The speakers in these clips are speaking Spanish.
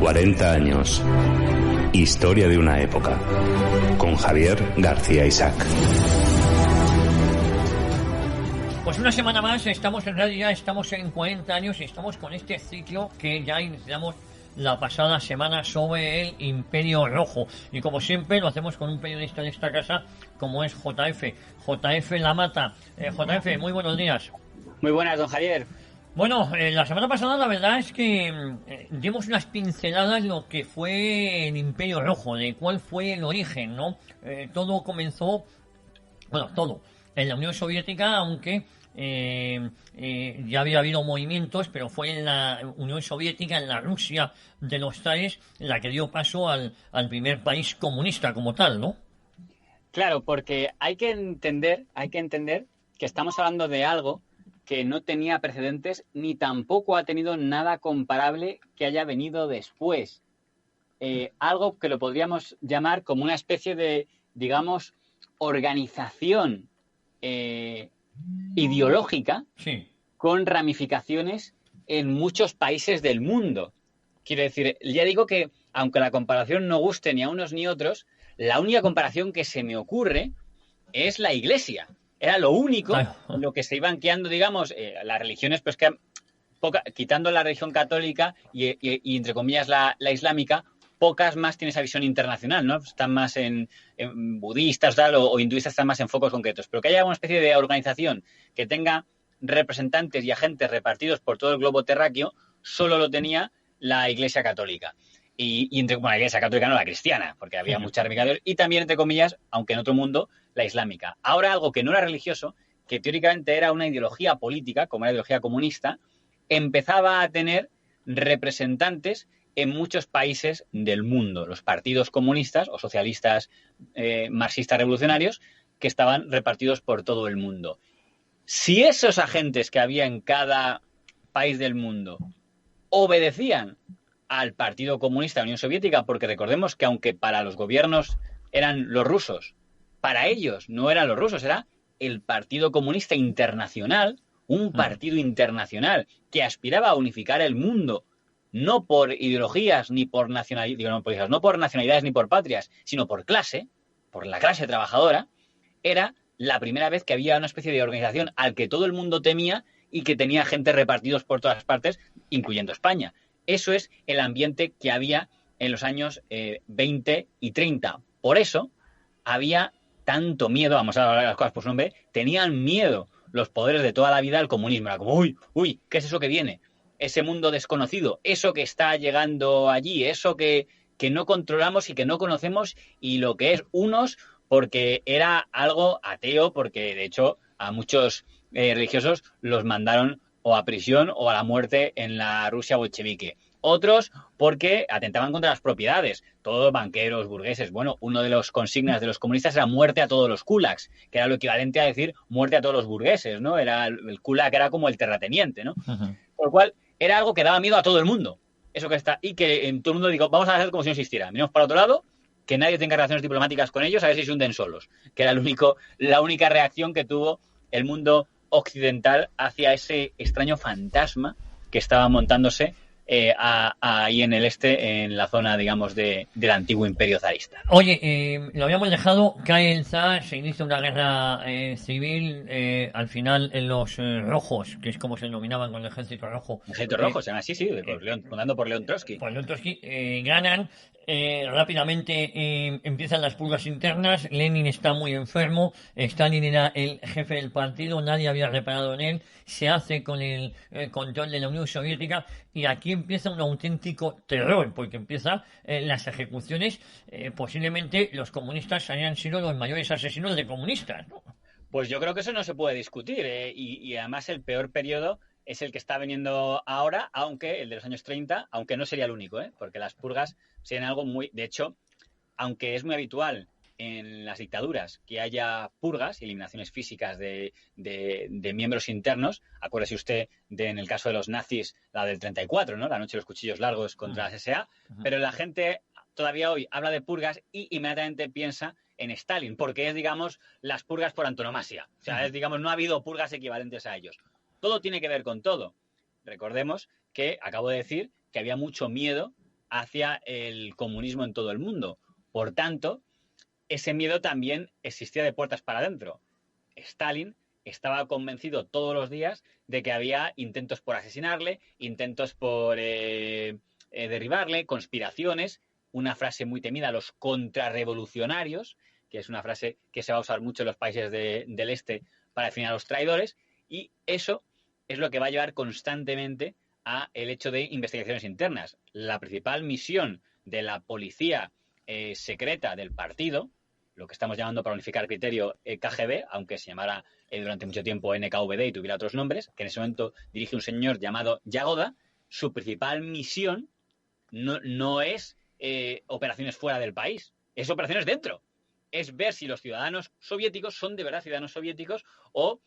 40 años. Historia de una época. Con Javier García Isaac. Pues una semana más estamos en realidad, estamos en 40 años y estamos con este ciclo que ya iniciamos la pasada semana sobre el Imperio Rojo. Y como siempre lo hacemos con un periodista de esta casa como es JF Lamata. JF, muy buenos días. Muy buenas, don Javier. Bueno, la semana pasada la verdad es que dimos unas pinceladas de lo que fue el Imperio Rojo, de cuál fue el origen, ¿no? Todo comenzó, todo, en la Unión Soviética, aunque ya había habido movimientos, pero fue en la Unión Soviética, en la Rusia de los zares, la que dio paso al primer país comunista como tal, ¿no? Claro, porque hay que entender que estamos hablando de algo que no tenía precedentes ni tampoco ha tenido nada comparable que haya venido después. Algo que lo podríamos llamar como una especie de, digamos, organización ideológica, sí, con ramificaciones en muchos países del mundo. Quiero decir, ya digo que, aunque la comparación no guste ni a unos ni a otros, la única comparación que se me ocurre es la Iglesia. Era lo único, lo que se iban quedando, digamos, las religiones, pues que quitando la religión católica y entre comillas la islámica, pocas más tienen esa visión internacional, ¿no? Están más en budistas tal, o hinduistas están más en focos concretos. Pero que haya una especie de organización que tenga representantes y agentes repartidos por todo el globo terráqueo, solo lo tenía la Iglesia Católica. La Iglesia Católica no la cristiana, porque había muchas ramificaciones, y también, entre comillas, aunque en otro mundo, la islámica. Ahora algo que no era religioso, que teóricamente era una ideología política, como la ideología comunista, empezaba a tener representantes en muchos países del mundo. Los partidos comunistas o socialistas marxistas revolucionarios que estaban repartidos por todo el mundo. Si esos agentes que había en cada país del mundo obedecían al Partido Comunista de la Unión Soviética, porque recordemos que aunque para los gobiernos eran los rusos, para ellos no eran los rusos, era el Partido Comunista Internacional, un partido internacional que aspiraba a unificar el mundo, no por ideologías ni por nacionalidades, no por nacionalidades ni por patrias, sino por clase, por la clase trabajadora. Era la primera vez que había una especie de organización al que todo el mundo temía y que tenía gente repartidos por todas partes, incluyendo España. Eso es el ambiente que había en los años 20 y 30. Por eso había tanto miedo, vamos a hablar de las cosas por su nombre, tenían miedo los poderes de toda la vida al comunismo. Era como, uy, ¿qué es eso que viene? Ese mundo desconocido, eso que está llegando allí, eso que no controlamos y que no conocemos, y lo que es unos, porque era algo ateo, porque de hecho a muchos religiosos los mandaron o a prisión o a la muerte en la Rusia bolchevique. Otros porque atentaban contra las propiedades, todos banqueros, burgueses. Bueno, uno de los consignas de los comunistas era muerte a todos los kulaks, que era lo equivalente a decir muerte a todos los burgueses, ¿no? Era el kulak era como el terrateniente, ¿no? Uh-huh. Por lo cual era algo que daba miedo a todo el mundo. Eso que está, y que en todo el mundo digo, vamos a hacer como si no existiera. Miremos para otro lado, que nadie tenga relaciones diplomáticas con ellos, a ver si se hunden solos. Que era la única reacción que tuvo el mundo occidental hacia ese extraño fantasma que estaba montándose ahí en el este, en la zona, digamos, del antiguo imperio zarista. Oye, lo habíamos dejado, cae el zar, se inicia una guerra civil, al final en los rojos, que es como se denominaban con el ejército rojo. El ejército rojo, se llama así, sí, fundado por León Trotsky. Por León Trotsky, ganan. Rápidamente empiezan las purgas internas. Lenin está muy enfermo, Stalin era el jefe del partido, nadie había reparado en él, se hace con el control de la Unión Soviética, y aquí empieza un auténtico terror, porque empiezan las ejecuciones. Posiblemente los comunistas hayan sido los mayores asesinos de comunistas, ¿no? Pues yo creo que eso no se puede discutir, y además el peor periodo es el que está viniendo ahora, aunque el de los años 30, aunque no sería el único, porque las purgas serían algo muy... De hecho, aunque es muy habitual en las dictaduras que haya purgas y eliminaciones físicas de miembros internos, acuérdese usted en el caso de los nazis, la del 34, ¿no? La noche de los cuchillos largos contra las SA, pero la gente todavía hoy habla de purgas y inmediatamente piensa en Stalin, porque es, digamos, las purgas por antonomasia. O sea, es, digamos, no ha habido purgas equivalentes a ellos. Todo tiene que ver con todo. Recordemos que acabo de decir que había mucho miedo hacia el comunismo en todo el mundo. Por tanto, ese miedo también existía de puertas para adentro. Stalin estaba convencido todos los días de que había intentos por asesinarle, intentos por derribarle, conspiraciones, una frase muy temida, los contrarrevolucionarios, que es una frase que se va a usar mucho en los países del este para definir a los traidores, y eso es lo que va a llevar constantemente a el hecho de investigaciones internas. La principal misión de la policía secreta del partido, lo que estamos llamando para unificar criterio KGB, aunque se llamara durante mucho tiempo NKVD y tuviera otros nombres, que en ese momento dirige un señor llamado Yagoda, su principal misión no es operaciones fuera del país, es operaciones dentro. Es ver si los ciudadanos soviéticos son de verdad ciudadanos soviéticos o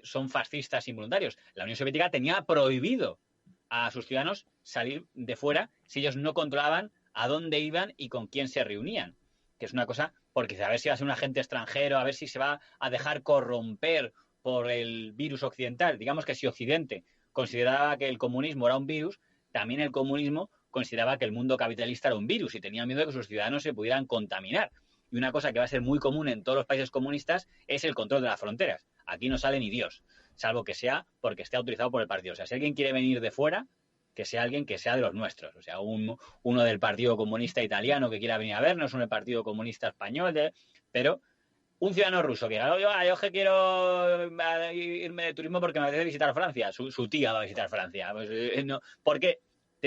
son fascistas involuntarios. La Unión Soviética tenía prohibido a sus ciudadanos salir de fuera si ellos no controlaban a dónde iban y con quién se reunían. Que es una cosa, porque a ver si va a ser un agente extranjero, a ver si se va a dejar corromper por el virus occidental. Digamos que si Occidente consideraba que el comunismo era un virus, también el comunismo consideraba que el mundo capitalista era un virus y tenía miedo de que sus ciudadanos se pudieran contaminar. Y una cosa que va a ser muy común en todos los países comunistas es el control de las fronteras. Aquí no sale ni Dios, salvo que sea porque esté autorizado por el partido. O sea, si alguien quiere venir de fuera, que sea alguien que sea de los nuestros. O sea, uno del Partido Comunista Italiano que quiera venir a vernos, uno del Partido Comunista Español, pero un ciudadano ruso que diga, yo que quiero irme de turismo porque me apetece visitar Francia. Su tía va a visitar Francia. Pues, no, porque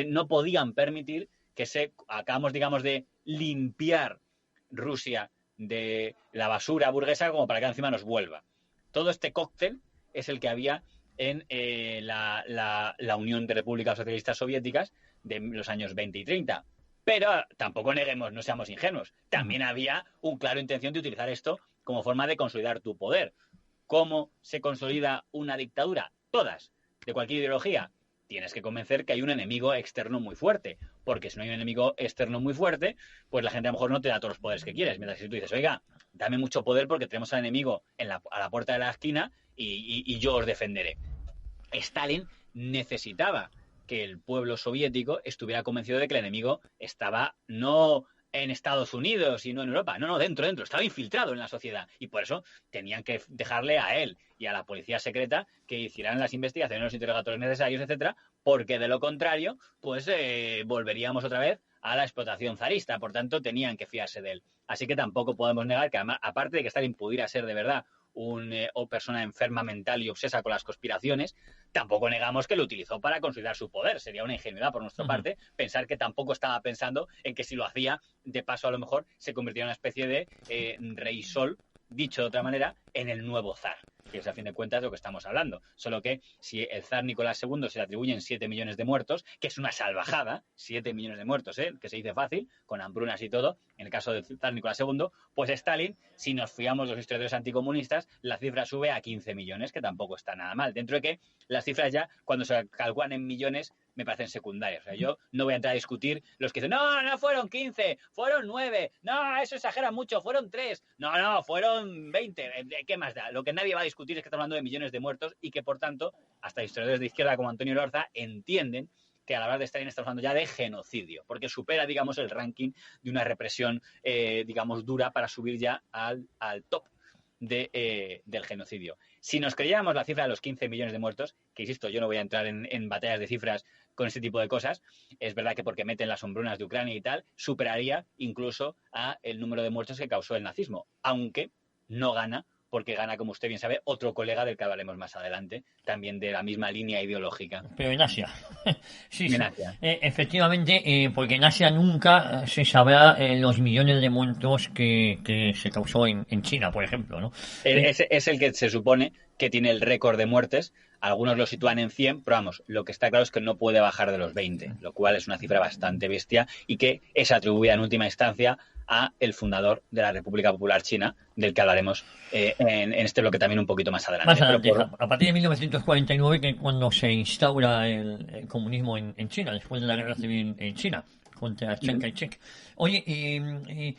no podían permitir que acabamos, digamos, de limpiar Rusia de la basura burguesa como para que encima nos vuelva. Todo este cóctel es el que había en la Unión de Repúblicas Socialistas Soviéticas de los años 20 y 30. Pero tampoco neguemos, no seamos ingenuos. También había una clara intención de utilizar esto como forma de consolidar tu poder. ¿Cómo se consolida una dictadura? Todas, de cualquier ideología. Tienes que convencer que hay un enemigo externo muy fuerte, porque si no hay un enemigo externo muy fuerte, pues la gente a lo mejor no te da todos los poderes que quieres. Mientras que si tú dices, oiga, dame mucho poder porque tenemos al enemigo a la puerta de la esquina y yo os defenderé. Stalin necesitaba que el pueblo soviético estuviera convencido de que el enemigo estaba no en Estados Unidos y no en Europa, no, dentro, estaba infiltrado en la sociedad y por eso tenían que dejarle a él y a la policía secreta que hicieran las investigaciones, los interrogatorios necesarios, etcétera, porque de lo contrario, pues volveríamos otra vez a la explotación zarista, por tanto tenían que fiarse de él. Así que tampoco podemos negar que, además, aparte de que Stalin pudiera ser de verdad o persona enferma mental y obsesa con las conspiraciones, tampoco negamos que lo utilizó para consolidar su poder. Sería una ingenuidad por nuestra parte pensar que tampoco estaba pensando en que si lo hacía, de paso a lo mejor se convertiría en una especie de rey sol, dicho de otra manera, en el nuevo zar, que es a fin de cuentas de lo que estamos hablando. Solo que si el zar Nicolás II se le atribuyen 7 millones de muertos, que es una salvajada, 7 millones de muertos, que se dice fácil, con hambrunas y todo, en el caso del zar Nicolás II, pues Stalin, si nos fiamos los historiadores anticomunistas, la cifra sube a 15 millones, que tampoco está nada mal. Dentro de que las cifras ya, cuando se calculan en millones, me parecen secundarias. O sea, yo no voy a entrar a discutir los que dicen, no fueron 15, fueron 9, no, eso exagera mucho, fueron 3, no, fueron 20, ¿qué más da? Lo que nadie va a discutir es que estamos hablando de millones de muertos y que, por tanto, hasta historiadores de izquierda como Antonio Lorza entienden que a la hora de Stalin estamos hablando ya de genocidio, porque supera, digamos, el ranking de una represión, digamos, dura para subir ya al top del genocidio. Si nos creyéramos la cifra de los 15 millones de muertos, que insisto, yo no voy a entrar en batallas de cifras con este tipo de cosas, es verdad que porque meten las hombrunas de Ucrania y tal, superaría incluso a el número de muertos que causó el nazismo, aunque no gana, porque gana, como usted bien sabe, otro colega del que hablaremos más adelante, también de la misma línea ideológica. Pero en Asia. Sí. En Asia. Efectivamente, porque en Asia nunca se sabrá los millones de muertos que se causó en China, por ejemplo, ¿no? Es el que se supone que tiene el récord de muertes. Algunos lo sitúan en 100, pero vamos, lo que está claro es que no puede bajar de los 20, lo cual es una cifra bastante bestia y que es atribuida en última instancia a el fundador de la República Popular China, del que hablaremos en este bloque también un poquito más adelante. A partir de 1949, que es cuando se instaura el comunismo en China, después de la guerra civil en China. contra Chiang Kai-shek. Oye,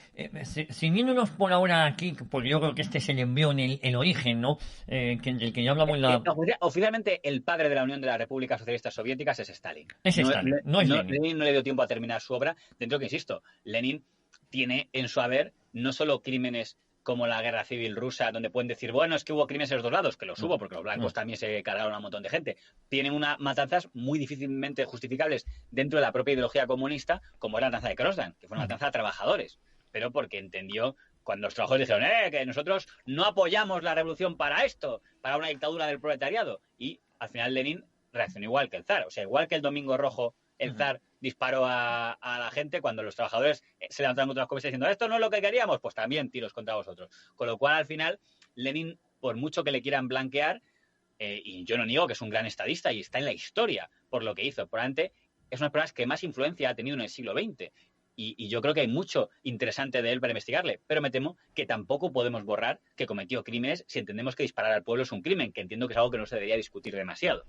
siguiéndonos por ahora aquí, porque yo creo que este es el embrión, el origen, ¿no? Del que ya hablamos en la... Oficialmente, el padre de la Unión de las Repúblicas Socialistas Soviéticas es Stalin. Es Stalin, no es Lenin. Lenin no le dio tiempo a terminar su obra, dentro que, insisto, Lenin tiene en su haber no solo crímenes como la guerra civil rusa, donde pueden decir, bueno, es que hubo crímenes en los dos lados, que los hubo, porque los blancos también se cargaron a un montón de gente. Tienen unas matanzas muy difícilmente justificables dentro de la propia ideología comunista, como era la matanza de Krosdan, que fue una matanza a trabajadores, pero porque entendió, cuando los trabajadores dijeron, que nosotros no apoyamos la revolución para esto, para una dictadura del proletariado, y al final Lenin reaccionó igual que el zar, o sea, igual que el Domingo Rojo, el zar disparó a la gente cuando los trabajadores se levantaron contra las comisas diciendo esto no es lo que queríamos, pues también tiros contra vosotros. Con lo cual, al final, Lenin, por mucho que le quieran blanquear, y yo no niego que es un gran estadista y está en la historia por lo que hizo, probablemente es una de las personas que más influencia ha tenido en el siglo XX. Y yo creo que hay mucho interesante de él para investigarle, pero me temo que tampoco podemos borrar que cometió crímenes si entendemos que disparar al pueblo es un crimen, que entiendo que es algo que no se debería discutir demasiado.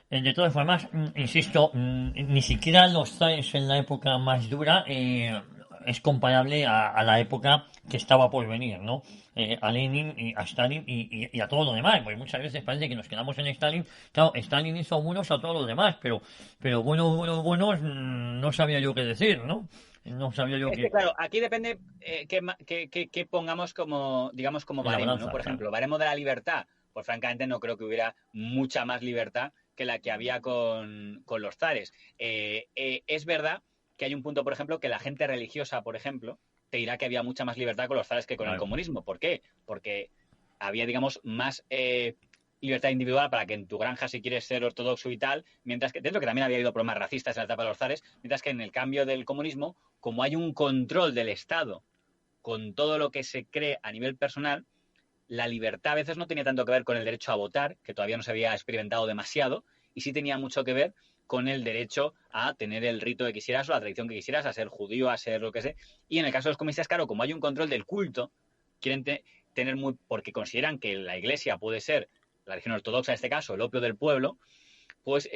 De todas formas, insisto, ni siquiera los zares en la época más dura es comparable a la época que estaba por venir, ¿no? A Lenin, a Stalin y a todo lo demás, porque muchas veces parece que nos quedamos en Stalin. Claro, Stalin hizo buenos a todos los demás, pero buenos, no sabía yo qué decir, ¿no? No sabía yo qué... Claro, aquí depende que pongamos como, digamos, como baremo, ¿no? Por ejemplo, baremo de la libertad, pues francamente no creo que hubiera mucha más libertad que la que había con los zares. Es verdad que hay un punto, por ejemplo, que la gente religiosa, por ejemplo, te dirá que había mucha más libertad con los zares que con el comunismo. ¿Por qué? Porque había, digamos, más libertad individual para que en tu granja, si quieres ser ortodoxo y tal, mientras que, dentro que también había habido problemas racistas en la etapa de los zares, mientras que en el cambio del comunismo, como hay un control del Estado con todo lo que se cree a nivel personal, la libertad a veces no tenía tanto que ver con el derecho a votar, que todavía no se había experimentado demasiado, y sí tenía mucho que ver con el derecho a tener el rito que quisieras o la tradición que quisieras, a ser judío, a ser lo que sea. Y en el caso de los comunistas, claro, como hay un control del culto, quieren tener porque consideran que la Iglesia puede ser, la religión ortodoxa en este caso, el opio del pueblo, pues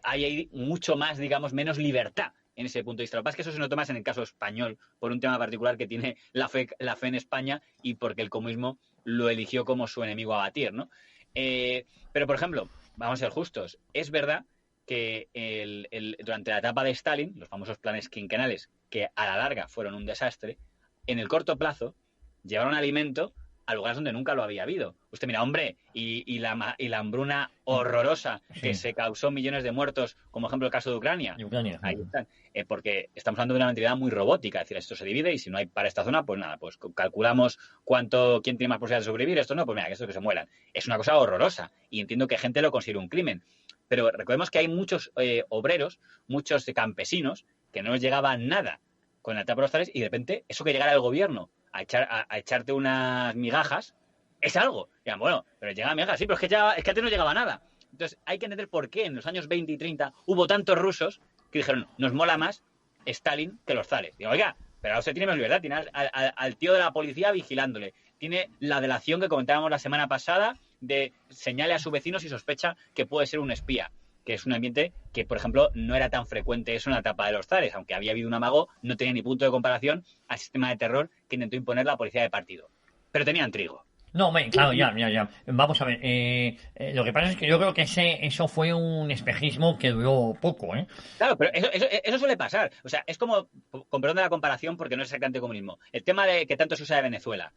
hay mucho más, digamos, menos libertad en ese punto de vista. Lo que pasa es que eso se nota más en el caso español, por un tema particular que tiene la fe en España y porque el comunismo lo eligió como su enemigo a batir, ¿no? Pero, por ejemplo, vamos a ser justos, es verdad que durante la etapa de Stalin, los famosos planes quinquenales, que a la larga fueron un desastre, en el corto plazo llevaron alimento a lugares donde nunca lo había habido. Usted mira, hombre, y la hambruna horrorosa que se causó millones de muertos, como ejemplo el caso de Ucrania. Ahí están. Porque estamos hablando de una mentalidad muy robótica, es decir, esto se divide y si no hay para esta zona, pues nada, pues calculamos quién tiene más posibilidades de sobrevivir, esto no, pues mira, que estos que se mueran. Es una cosa horrorosa y entiendo que gente lo considera un crimen. Pero recordemos que hay muchos obreros, muchos campesinos, que no les llegaba nada con la etapa de los zares y de repente eso que llegara el gobierno a echarte unas migajas es algo. Digan, bueno, pero llegaba migajas, sí, pero es que antes no llegaba nada. Entonces hay que entender por qué en los años 20 y 30 hubo tantos rusos que dijeron, nos mola más Stalin que los zares. Digo, oiga, pero ahora usted tiene más libertad, tiene al tío de la policía vigilándole, tiene la delación que comentábamos la semana pasada de señale a sus vecinos y sospecha que puede ser un espía, que es un ambiente que, por ejemplo, no era tan frecuente eso en la etapa de los zares, aunque había habido un amago, no tenía ni punto de comparación al sistema de terror que intentó imponer la policía de partido. Pero tenían trigo. No, claro, ya. Vamos a ver. Lo que pasa es que yo creo que eso fue un espejismo que duró poco, ¿eh? Claro, pero eso suele pasar. O sea, es como, con perdón de la comparación, porque no es exactamente comunismo, el tema de que tanto se usa de Venezuela.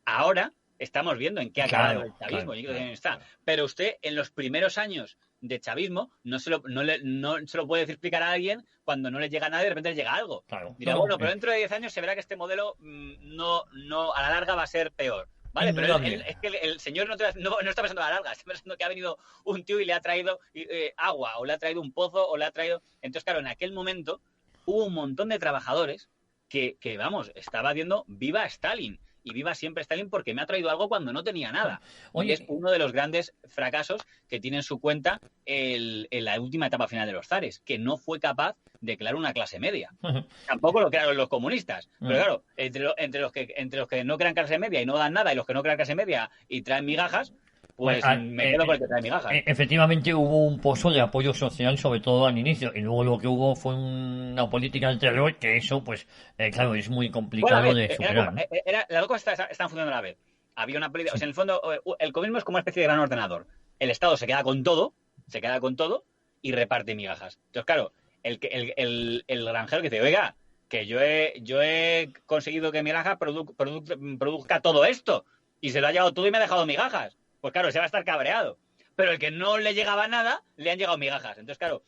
Ahora estamos viendo en qué ha acabado el chavismo. Está. Pero usted, en los primeros años de chavismo, no se lo puede explicar a alguien cuando no le llega nada y de repente le llega algo. Claro. Dirá, bueno, pero dentro de 10 años se verá que este modelo no a la larga va a ser peor. Vale, pero es que el señor no está pensando a la larga, está pensando que ha venido un tío y le ha traído agua, o le ha traído un pozo, o le ha traído... Entonces, claro, en aquel momento hubo un montón de trabajadores que vamos, estaba diciendo viva Stalin. Y viva siempre Stalin porque me ha traído algo cuando no tenía nada. Oye, y es uno de los grandes fracasos que tiene en su cuenta en la última etapa final de los zares, que no fue capaz de crear una clase media. Tampoco lo crearon los comunistas. Pero claro, entre los que no crean clase media y no dan nada, y los que no crean clase media y traen migajas, pues me quedo con el que trae migajas. Efectivamente hubo un pozo de apoyo social, sobre todo al inicio, y luego lo que hubo fue una política del terror, que eso, pues, claro, es muy complicado de superar. Las dos cosas están funcionando a la vez. Había una política, o sea, en el fondo, el comunismo es como una especie de gran ordenador. El Estado se queda con todo y reparte migajas. Entonces, claro, el granjero que dice, oiga, que yo he conseguido que mi granja produzca todo esto, y se lo ha llevado todo y me ha dejado migajas. Pues claro, se va a estar cabreado. Pero el que no le llegaba nada, le han llegado migajas. Entonces, claro,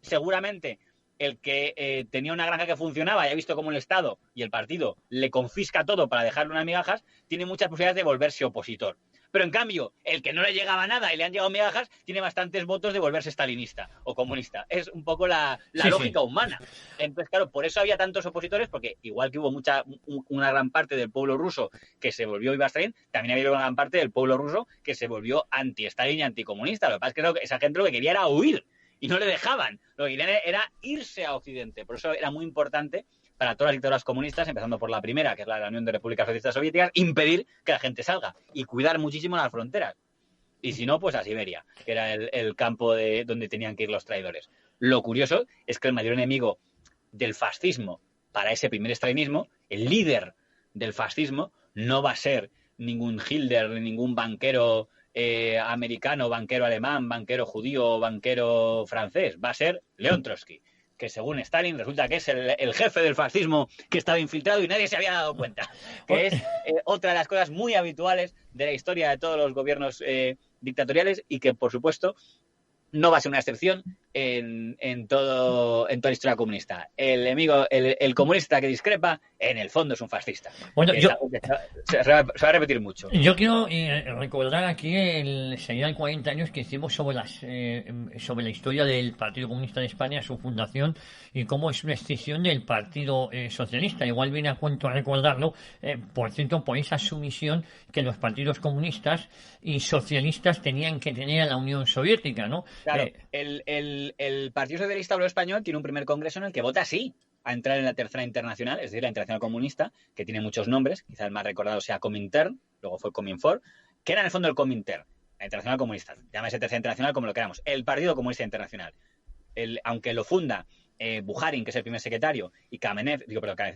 seguramente el que tenía una granja que funcionaba y ha visto cómo el Estado y el partido le confisca todo para dejarle unas migajas, tiene muchas posibilidades de volverse opositor. Pero en cambio, el que no le llegaba nada y le han llegado migajas, tiene bastantes votos de volverse stalinista o comunista. Es un poco la lógica humana. Entonces, claro, por eso había tantos opositores, porque igual que hubo una gran parte del pueblo ruso que se volvió viva Stalin, también había una gran parte del pueblo ruso que se volvió anti-Stalin y anticomunista. Lo que pasa es que esa gente lo que quería era huir y no le dejaban. Lo que querían era irse a Occidente. Por eso era muy importante para todas las dictaduras comunistas, empezando por la primera, que es la de la Unión de Repúblicas Socialistas Soviéticas, impedir que la gente salga y cuidar muchísimo las fronteras. Y si no, pues a Siberia, que era el campo donde tenían que ir los traidores. Lo curioso es que el mayor enemigo del fascismo para ese primer estalinismo, el líder del fascismo, no va a ser ningún Hitler, ni ningún banquero americano, banquero alemán, banquero judío, banquero francés, va a ser León Trotsky, que según Stalin resulta que es el jefe del fascismo que estaba infiltrado y nadie se había dado cuenta. Que es otra de las cosas muy habituales de la historia de todos los gobiernos dictatoriales y que, por supuesto, no va a ser una excepción en toda la historia comunista. El enemigo, el comunista que discrepa, en el fondo es un fascista. Bueno, se va a repetir mucho. Yo quiero recordar aquí serían 40 años que hicimos sobre la historia del Partido Comunista de España, su fundación, y cómo es una extinción del Partido Socialista. Igual viene a cuento recordarlo, por cierto, por esa sumisión que los partidos comunistas y socialistas tenían que tener a la Unión Soviética, ¿no? Claro, el Partido Socialista Obrero Español tiene un primer congreso en el que vota sí a entrar en la Tercera Internacional, es decir, la Internacional Comunista, que tiene muchos nombres, quizás el más recordado sea Comintern, luego fue Cominform, que era en el fondo el Comintern, la Internacional Comunista, llámese Tercera Internacional como lo queramos, el Partido Comunista Internacional. Aunque lo funda Bukharin, que es el primer secretario, y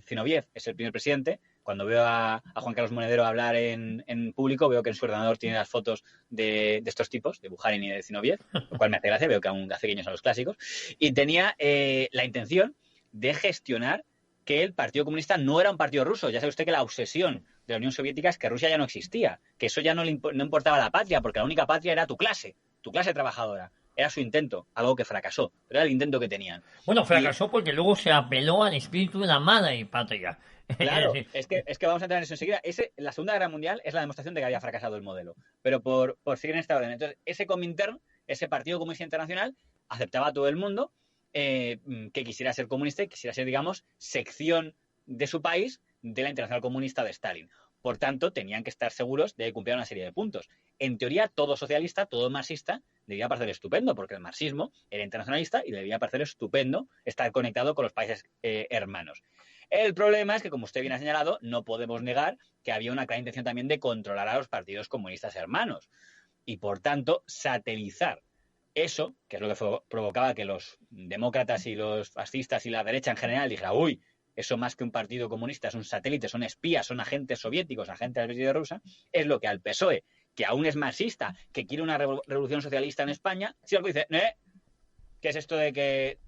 Zinoviev es el primer presidente, cuando veo a Juan Carlos Monedero hablar en público, veo que en su ordenador tiene las fotos de estos tipos, de Bukharin y de Zinoviev, lo cual me hace gracia, veo que aún hace guiños a los clásicos, y tenía la intención de gestionar que el Partido Comunista no era un partido ruso. Ya sabe usted que la obsesión de la Unión Soviética es que Rusia ya no existía, que eso ya no importaba la patria, porque la única patria era tu clase trabajadora. Era su intento, algo que fracasó, pero era el intento que tenían. Bueno, fracasó porque luego se apeló al espíritu de la madre patria. Claro, es que vamos a entrar en eso enseguida. La Segunda Guerra Mundial es la demostración de que había fracasado el modelo, pero por seguir en esta orden. Entonces, ese Comintern, ese Partido Comunista Internacional, aceptaba a todo el mundo que quisiera ser comunista y quisiera ser, digamos, sección de su país de la Internacional Comunista de Stalin. Por tanto, tenían que estar seguros de cumplir una serie de puntos. En teoría, todo socialista, todo marxista, debía parecer estupendo, porque el marxismo era internacionalista y debía parecer estupendo estar conectado con los países hermanos. El problema es que, como usted bien ha señalado, no podemos negar que había una clara intención también de controlar a los partidos comunistas hermanos y, por tanto, satelizar eso, que es lo que provocaba que los demócratas y los fascistas y la derecha en general dijeran, uy, eso más que un partido comunista es un satélite, son espías, son agentes soviéticos, agentes del ejército rusa, es lo que al PSOE, que aún es marxista, que quiere una revolución socialista en España, si algo dice, ¿qué es esto de que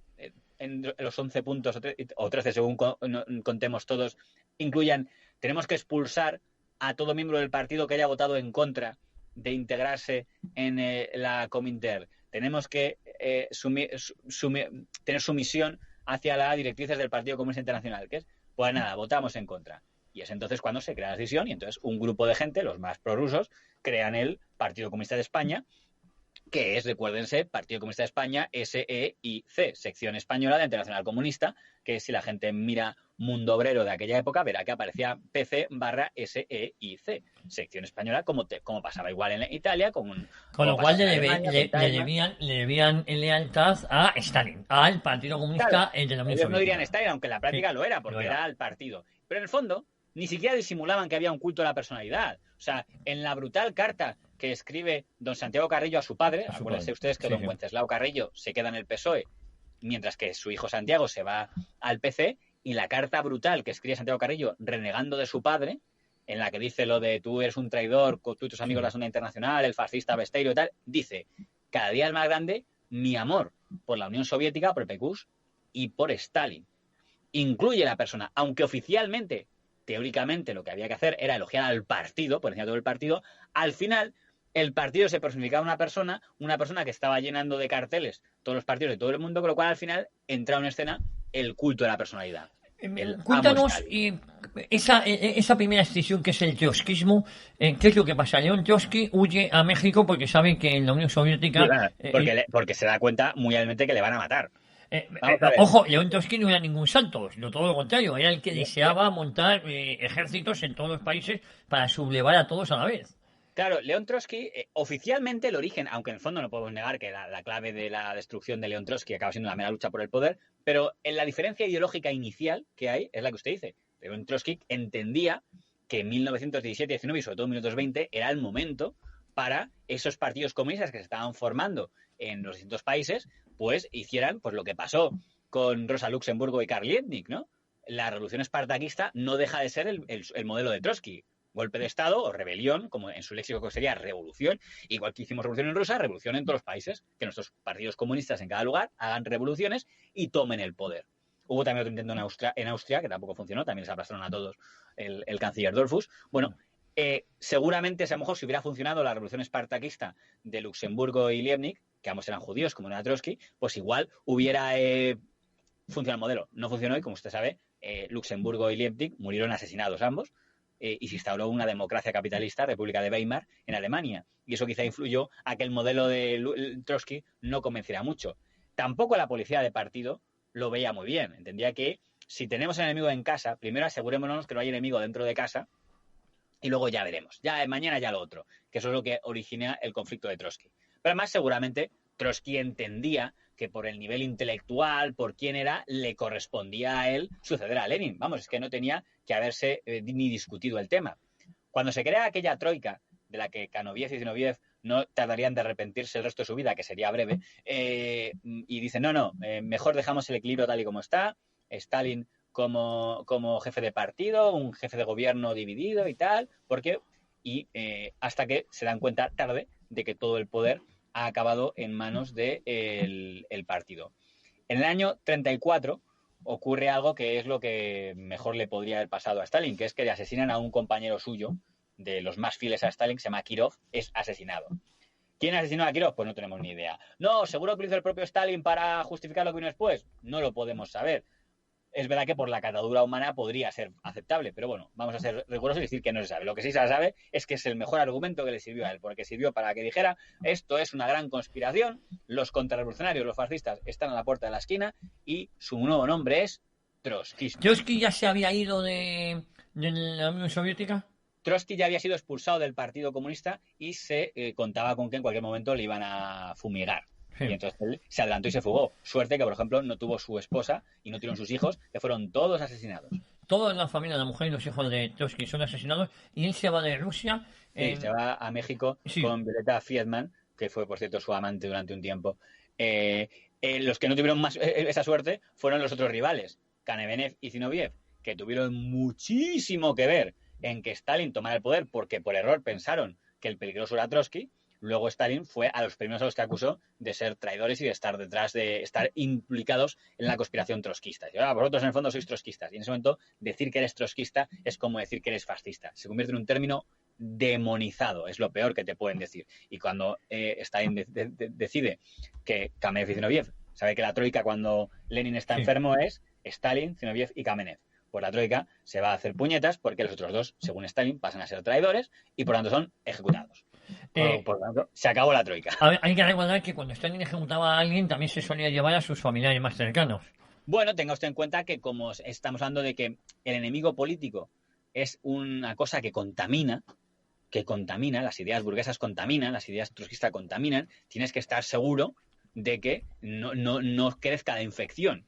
en los 11 puntos o 13, según contemos todos, incluyan, tenemos que expulsar a todo miembro del partido que haya votado en contra de integrarse en la Comintern? Tenemos que tener sumisión hacia las directrices del Partido Comunista Internacional, que es, pues nada, votamos en contra. Y es entonces cuando se crea la decisión y entonces un grupo de gente, los más prorrusos, crean el Partido Comunista de España, que es, recuérdense, Partido Comunista de España, SEIC, sección española de la Internacional Comunista, que si la gente mira Mundo Obrero de aquella época, verá que aparecía PC/SEIC, sección española, como pasaba igual en Italia. Con lo cual le debían lealtad a Stalin, al Partido Comunista, claro, de la Unión Soviética. Ellos no dirían Stalin, aunque en la práctica sí, lo era, porque era el partido. Pero en el fondo, ni siquiera disimulaban que había un culto a la personalidad. O sea, en la brutal carta que escribe don Santiago Carrillo a su padre. Acuérdense ustedes que don Wenceslao Carrillo se queda en el PSOE, mientras que su hijo Santiago se va al PC, y la carta brutal que escribe Santiago Carrillo renegando de su padre, en la que dice lo de tú eres un traidor, tú y tus amigos de la Segunda Internacional, el fascista Besteiro y tal, dice, cada día es más grande mi amor por la Unión Soviética, por el PQS y por Stalin. Incluye la persona, aunque oficialmente, teóricamente, lo que había que hacer era elogiar al partido, por encima de todo el partido, al final el partido se personificaba una persona que estaba llenando de carteles todos los partidos de todo el mundo, con lo cual al final entraba en escena el culto de la personalidad. Cuéntanos esa primera escisión que es el trotskismo. ¿Qué es lo que pasa? León Trotsky huye a México porque sabe que en la Unión Soviética... porque se da cuenta muy hábilmente que le van a matar. Ojo, León Trotsky no era ningún santo, no, todo lo contrario, era el que deseaba montar ejércitos en todos los países para sublevar a todos a la vez. Claro, León Trotsky, oficialmente el origen, aunque en el fondo no podemos negar que la clave de la destrucción de León Trotsky acaba siendo la mera lucha por el poder, pero en la diferencia ideológica inicial que hay es la que usted dice. León Trotsky entendía que en 1917, 19 y sobre todo en 1920 era el momento para esos partidos comunistas que se estaban formando en los distintos países, pues hicieran pues lo que pasó con Rosa Luxemburgo y Karl Liebknecht, ¿no? La revolución espartaquista no deja de ser el modelo de Trotsky. Golpe de Estado o rebelión, como en su léxico sería revolución, igual que hicimos revolución en Rusia, revolución en todos los países, que nuestros partidos comunistas en cada lugar hagan revoluciones y tomen el poder. Hubo también otro intento en Austria, que tampoco funcionó, también les aplastaron a todos el canciller Dollfuss. Bueno, seguramente, a lo mejor, si hubiera funcionado la revolución espartaquista de Luxemburgo y Liebknecht, que ambos eran judíos, como era Trotsky, pues igual hubiera funcionado el modelo. No funcionó y, como usted sabe, Luxemburgo y Liebknecht murieron asesinados ambos. Y se instauró una democracia capitalista, República de Weimar, en Alemania. Y eso quizá influyó a que el modelo de Trotsky no convenciera mucho. Tampoco la policía de partido lo veía muy bien. Entendía que si tenemos el enemigo en casa, primero asegurémonos que no hay enemigo dentro de casa y luego ya veremos. Ya mañana ya lo otro, que eso es lo que origina el conflicto de Trotsky. Pero además seguramente Trotsky entendía que por el nivel intelectual, por quién era, le correspondía a él suceder a Lenin. Vamos, es que no tenía que haberse ni discutido el tema. Cuando se crea aquella troika, de la que Zinoviev y Zinoviev no tardarían de arrepentirse el resto de su vida, que sería breve, y dicen, mejor dejamos el equilibrio tal y como está, Stalin como jefe de partido, un jefe de gobierno dividido y tal, hasta que se dan cuenta tarde de que todo el poder ha acabado en manos del partido. En el año 34 ocurre algo que es lo que mejor le podría haber pasado a Stalin, que es que le asesinan a un compañero suyo, de los más fieles a Stalin, que se llama Kirov, es asesinado. ¿Quién asesinó a Kirov? Pues no tenemos ni idea. No, seguro que lo hizo el propio Stalin para justificar lo que vino después. No lo podemos saber. Es verdad que por la catadura humana podría ser aceptable, pero bueno, vamos a ser rigurosos y decir que no se sabe. Lo que sí se sabe es que es el mejor argumento que le sirvió a él, porque sirvió para que dijera, esto es una gran conspiración, los contrarrevolucionarios, los fascistas, están a la puerta de la esquina y su nuevo nombre es Trotsky. ¿Trotsky ya se había ido de la Unión Soviética? Trotsky ya había sido expulsado del Partido Comunista y se contaba con que en cualquier momento le iban a fumigar. Sí. Y entonces él se adelantó y se fugó. Suerte que, por ejemplo, no tuvo su esposa y no tuvieron sus hijos, que fueron todos asesinados. Toda la familia, la mujer y los hijos de Trotsky son asesinados y él se va de Rusia. Sí, se va a México con Violeta Friedman, que fue, por cierto, su amante durante un tiempo. Los que no tuvieron más esa suerte fueron los otros rivales, Kamenev y Zinoviev, que tuvieron muchísimo que ver en que Stalin tomara el poder porque por error pensaron que el peligroso era Trotsky. Luego Stalin fue a los primeros a los que acusó de ser traidores y de estar detrás, de estar implicados en la conspiración trotskista. Y ahora vosotros en el fondo sois trotskistas. Y en ese momento decir que eres trotskista es como decir que eres fascista. Se convierte en un término demonizado. Es lo peor que te pueden decir. Y cuando Stalin decide que Kamenev y Zinoviev, sabe que la troika cuando Lenin está enfermo es Stalin, Zinoviev y Kamenev. Pues la troika se va a hacer puñetas porque los otros dos, según Stalin, pasan a ser traidores y por tanto son ejecutados. Por tanto, se acabó la troika. Hay que recordar que cuando Stalin ejecutaba a alguien también se solía llevar a sus familiares más cercanos. Bueno, tenga usted en cuenta que como estamos hablando de que el enemigo político es una cosa que contamina, las ideas burguesas contaminan, las ideas trotskistas contaminan, tienes que estar seguro de que no crezca la infección.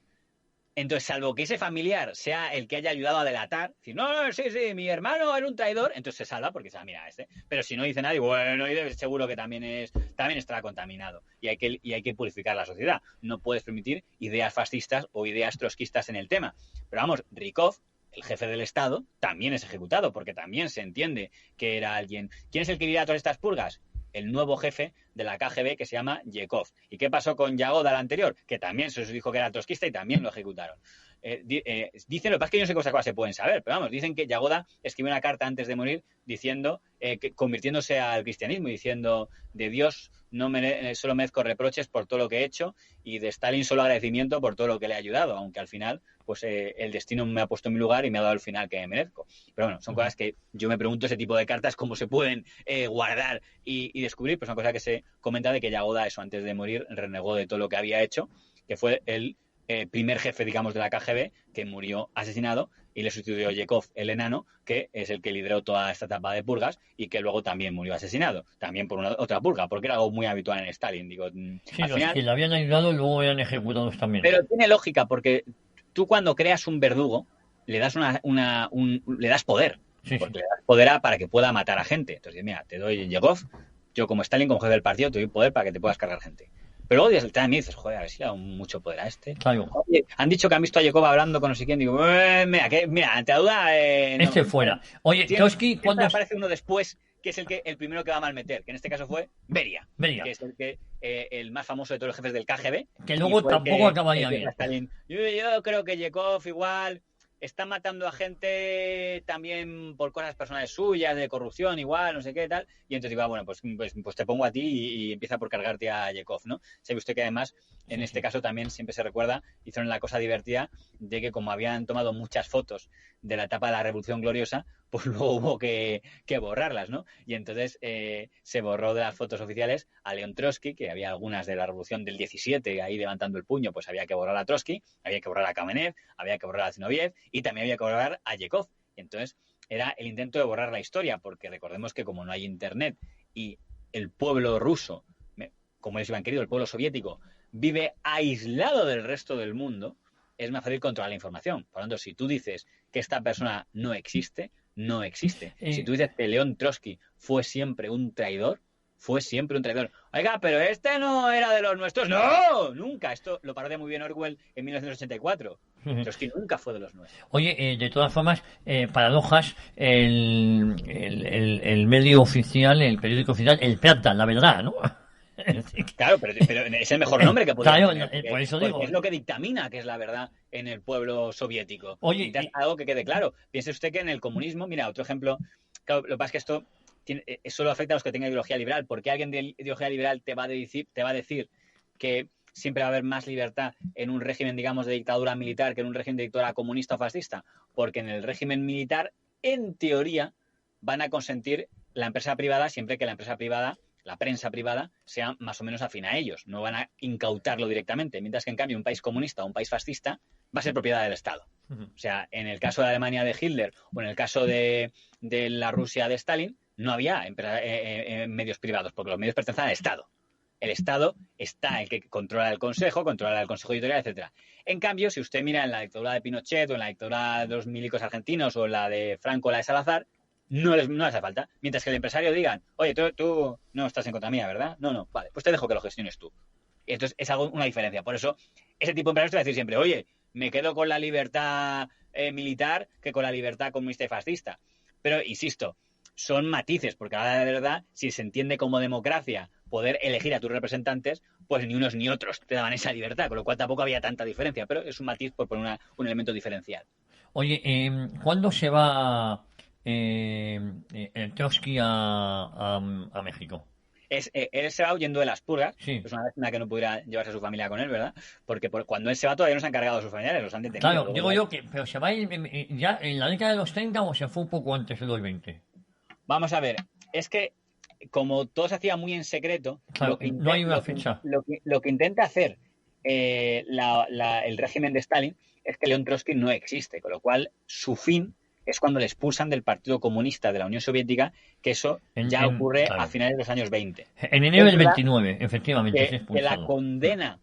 Entonces, salvo que ese familiar sea el que haya ayudado a delatar, decir, no, sí, mi hermano era un traidor, entonces se salva porque se mira este. Pero si no dice nadie, bueno, seguro que también estará contaminado. Y hay que purificar la sociedad. No puedes permitir ideas fascistas o ideas trotskistas en el tema. Pero vamos, Rykov, el jefe del Estado, también es ejecutado, porque también se entiende que era alguien. ¿Quién es el que lidera todas estas purgas? El nuevo jefe de la KGB, que se llama Yekov. ¿Y qué pasó con Yagoda, el anterior? Que también se les dijo que era trotskista y también lo ejecutaron. Dicen, lo que pasa es que yo no sé qué cosas se pueden saber, pero vamos, dicen que Yagoda escribió una carta antes de morir diciendo, convirtiéndose al cristianismo, diciendo, de Dios solo merezco reproches por todo lo que he hecho y de Stalin solo agradecimiento por todo lo que le ha ayudado, aunque al final pues el destino me ha puesto en mi lugar y me ha dado el final que merezco. Pero bueno, son cosas que yo me pregunto, ese tipo de cartas, cómo se pueden guardar y descubrir, pues una cosa que se comenta de que Yagoda, eso antes de morir, renegó de todo lo que había hecho, que fue el primer jefe, digamos, de la KGB, que murió asesinado, y le sustituyó Yekov, el enano, que es el que lideró toda esta etapa de purgas y que luego también murió asesinado, también por otra purga, porque era algo muy habitual en Stalin. Digo, Sí, al los final, que le habían ayudado luego eran ejecutados también. pero tiene lógica, porque tú cuando creas un verdugo, le das le das poder, Sí, porque le das poder para que pueda matar a gente. Entonces, mira, te doy Yekov, yo como Stalin, como jefe del partido, te doy poder para que te puedas cargar gente. Pero luego desde el time dices, joder, a ver si le ha dado mucho poder a este. Claro. Oye, han dicho que han visto a Yekov hablando con no sé quién. Digo, mira, ante la duda. Este fuera. Oye, Trotsky, ¿cuándo aparece uno después, que es el primero que va a malmeter? Que en este caso fue Beria. Que es el más famoso de todos los jefes del KGB. Que luego tampoco acabaría bien. Yo creo que Yekov igual está matando a gente también por cosas personales suyas, de corrupción igual, no sé qué tal, y entonces digo, bueno, pues te pongo a ti y empieza por cargarte a Yekov, ¿no? Sabe usted que además, en este caso también siempre se recuerda, hicieron la cosa divertida de que como habían tomado muchas fotos de la etapa de la Revolución Gloriosa, pues luego hubo que borrarlas, ¿no? Y entonces se borró de las fotos oficiales a León Trotsky, que había algunas de la Revolución del 17 ahí levantando el puño, pues había que borrar a Trotsky, había que borrar a Kamenev, había que borrar a Zinoviev y también había que borrar a Yekov. Y entonces era el intento de borrar la historia, porque recordemos que como no hay internet y el pueblo ruso, como ellos iban querido, el pueblo soviético, vive aislado del resto del mundo, es más fácil controlar la información. Por lo tanto, si tú dices que esta persona no existe, no existe. Si tú dices que León Trotsky fue siempre un traidor, fue siempre un traidor. Oiga, pero este no era de los nuestros. ¡No! Nunca. Esto lo parodia muy bien Orwell en 1984. Trotsky nunca fue de los nuestros. Oye, de todas formas, paradojas, el medio oficial, el periódico oficial, el Pravda, la verdad, ¿no? Claro, pero es el mejor nombre que podría tener. Por eso digo. Es lo que dictamina que es la verdad en el pueblo soviético. Oye, algo que quede claro. Piense usted que en el comunismo, mira, otro ejemplo, claro, lo que pasa es que esto solo afecta a los que tengan ideología liberal, porque alguien de ideología liberal te va a decir que siempre va a haber más libertad en un régimen, digamos, de dictadura militar que en un régimen de dictadura comunista o fascista, porque en el régimen militar, en teoría, van a consentir la empresa privada siempre que la empresa privada, la prensa privada, sea más o menos afín a ellos. No van a incautarlo directamente, mientras que en cambio un país comunista o un país fascista va a ser propiedad del Estado. O sea, en el caso de Alemania de Hitler o en el caso de la Rusia de Stalin, no había medios privados, porque los medios pertenecen al Estado. El Estado está el que controla el Consejo editorial, etcétera. En cambio, si usted mira en la dictadura de Pinochet o en la dictadura de los milicos argentinos o en la de Franco o la de Salazar, no les hace falta. Mientras que el empresario digan, oye, tú no estás en contra mía, ¿verdad? No, vale, pues te dejo que lo gestiones tú. Y entonces es una diferencia. Por eso, ese tipo de empresarios te va a decir siempre, oye, me quedo con la libertad militar que con la libertad comunista y fascista. Pero, insisto, son matices, porque ahora de verdad, si se entiende como democracia poder elegir a tus representantes, pues ni unos ni otros te daban esa libertad, con lo cual tampoco había tanta diferencia, pero es un matiz por poner un elemento diferencial. Oye, ¿cuándo se va Trotsky a México? Él se va huyendo de las purgas. Sí. Es una lástima que no pudiera llevarse a su familia con él, ¿verdad? Porque cuando él se va todavía no se han cargado a sus familiares, los han detenido. Claro, digo yo que, pero se va ya en la década de los 30 o se fue un poco antes de los 20. Vamos a ver, es que como todo se hacía muy en secreto, claro, no hay una fecha. Lo que intenta hacer el régimen de Stalin es que León Trotsky no existe, con lo cual su fin es cuando le expulsan del Partido Comunista de la Unión Soviética, que eso ya ocurre a finales de los años 20. En enero del 29, efectivamente. Que la condena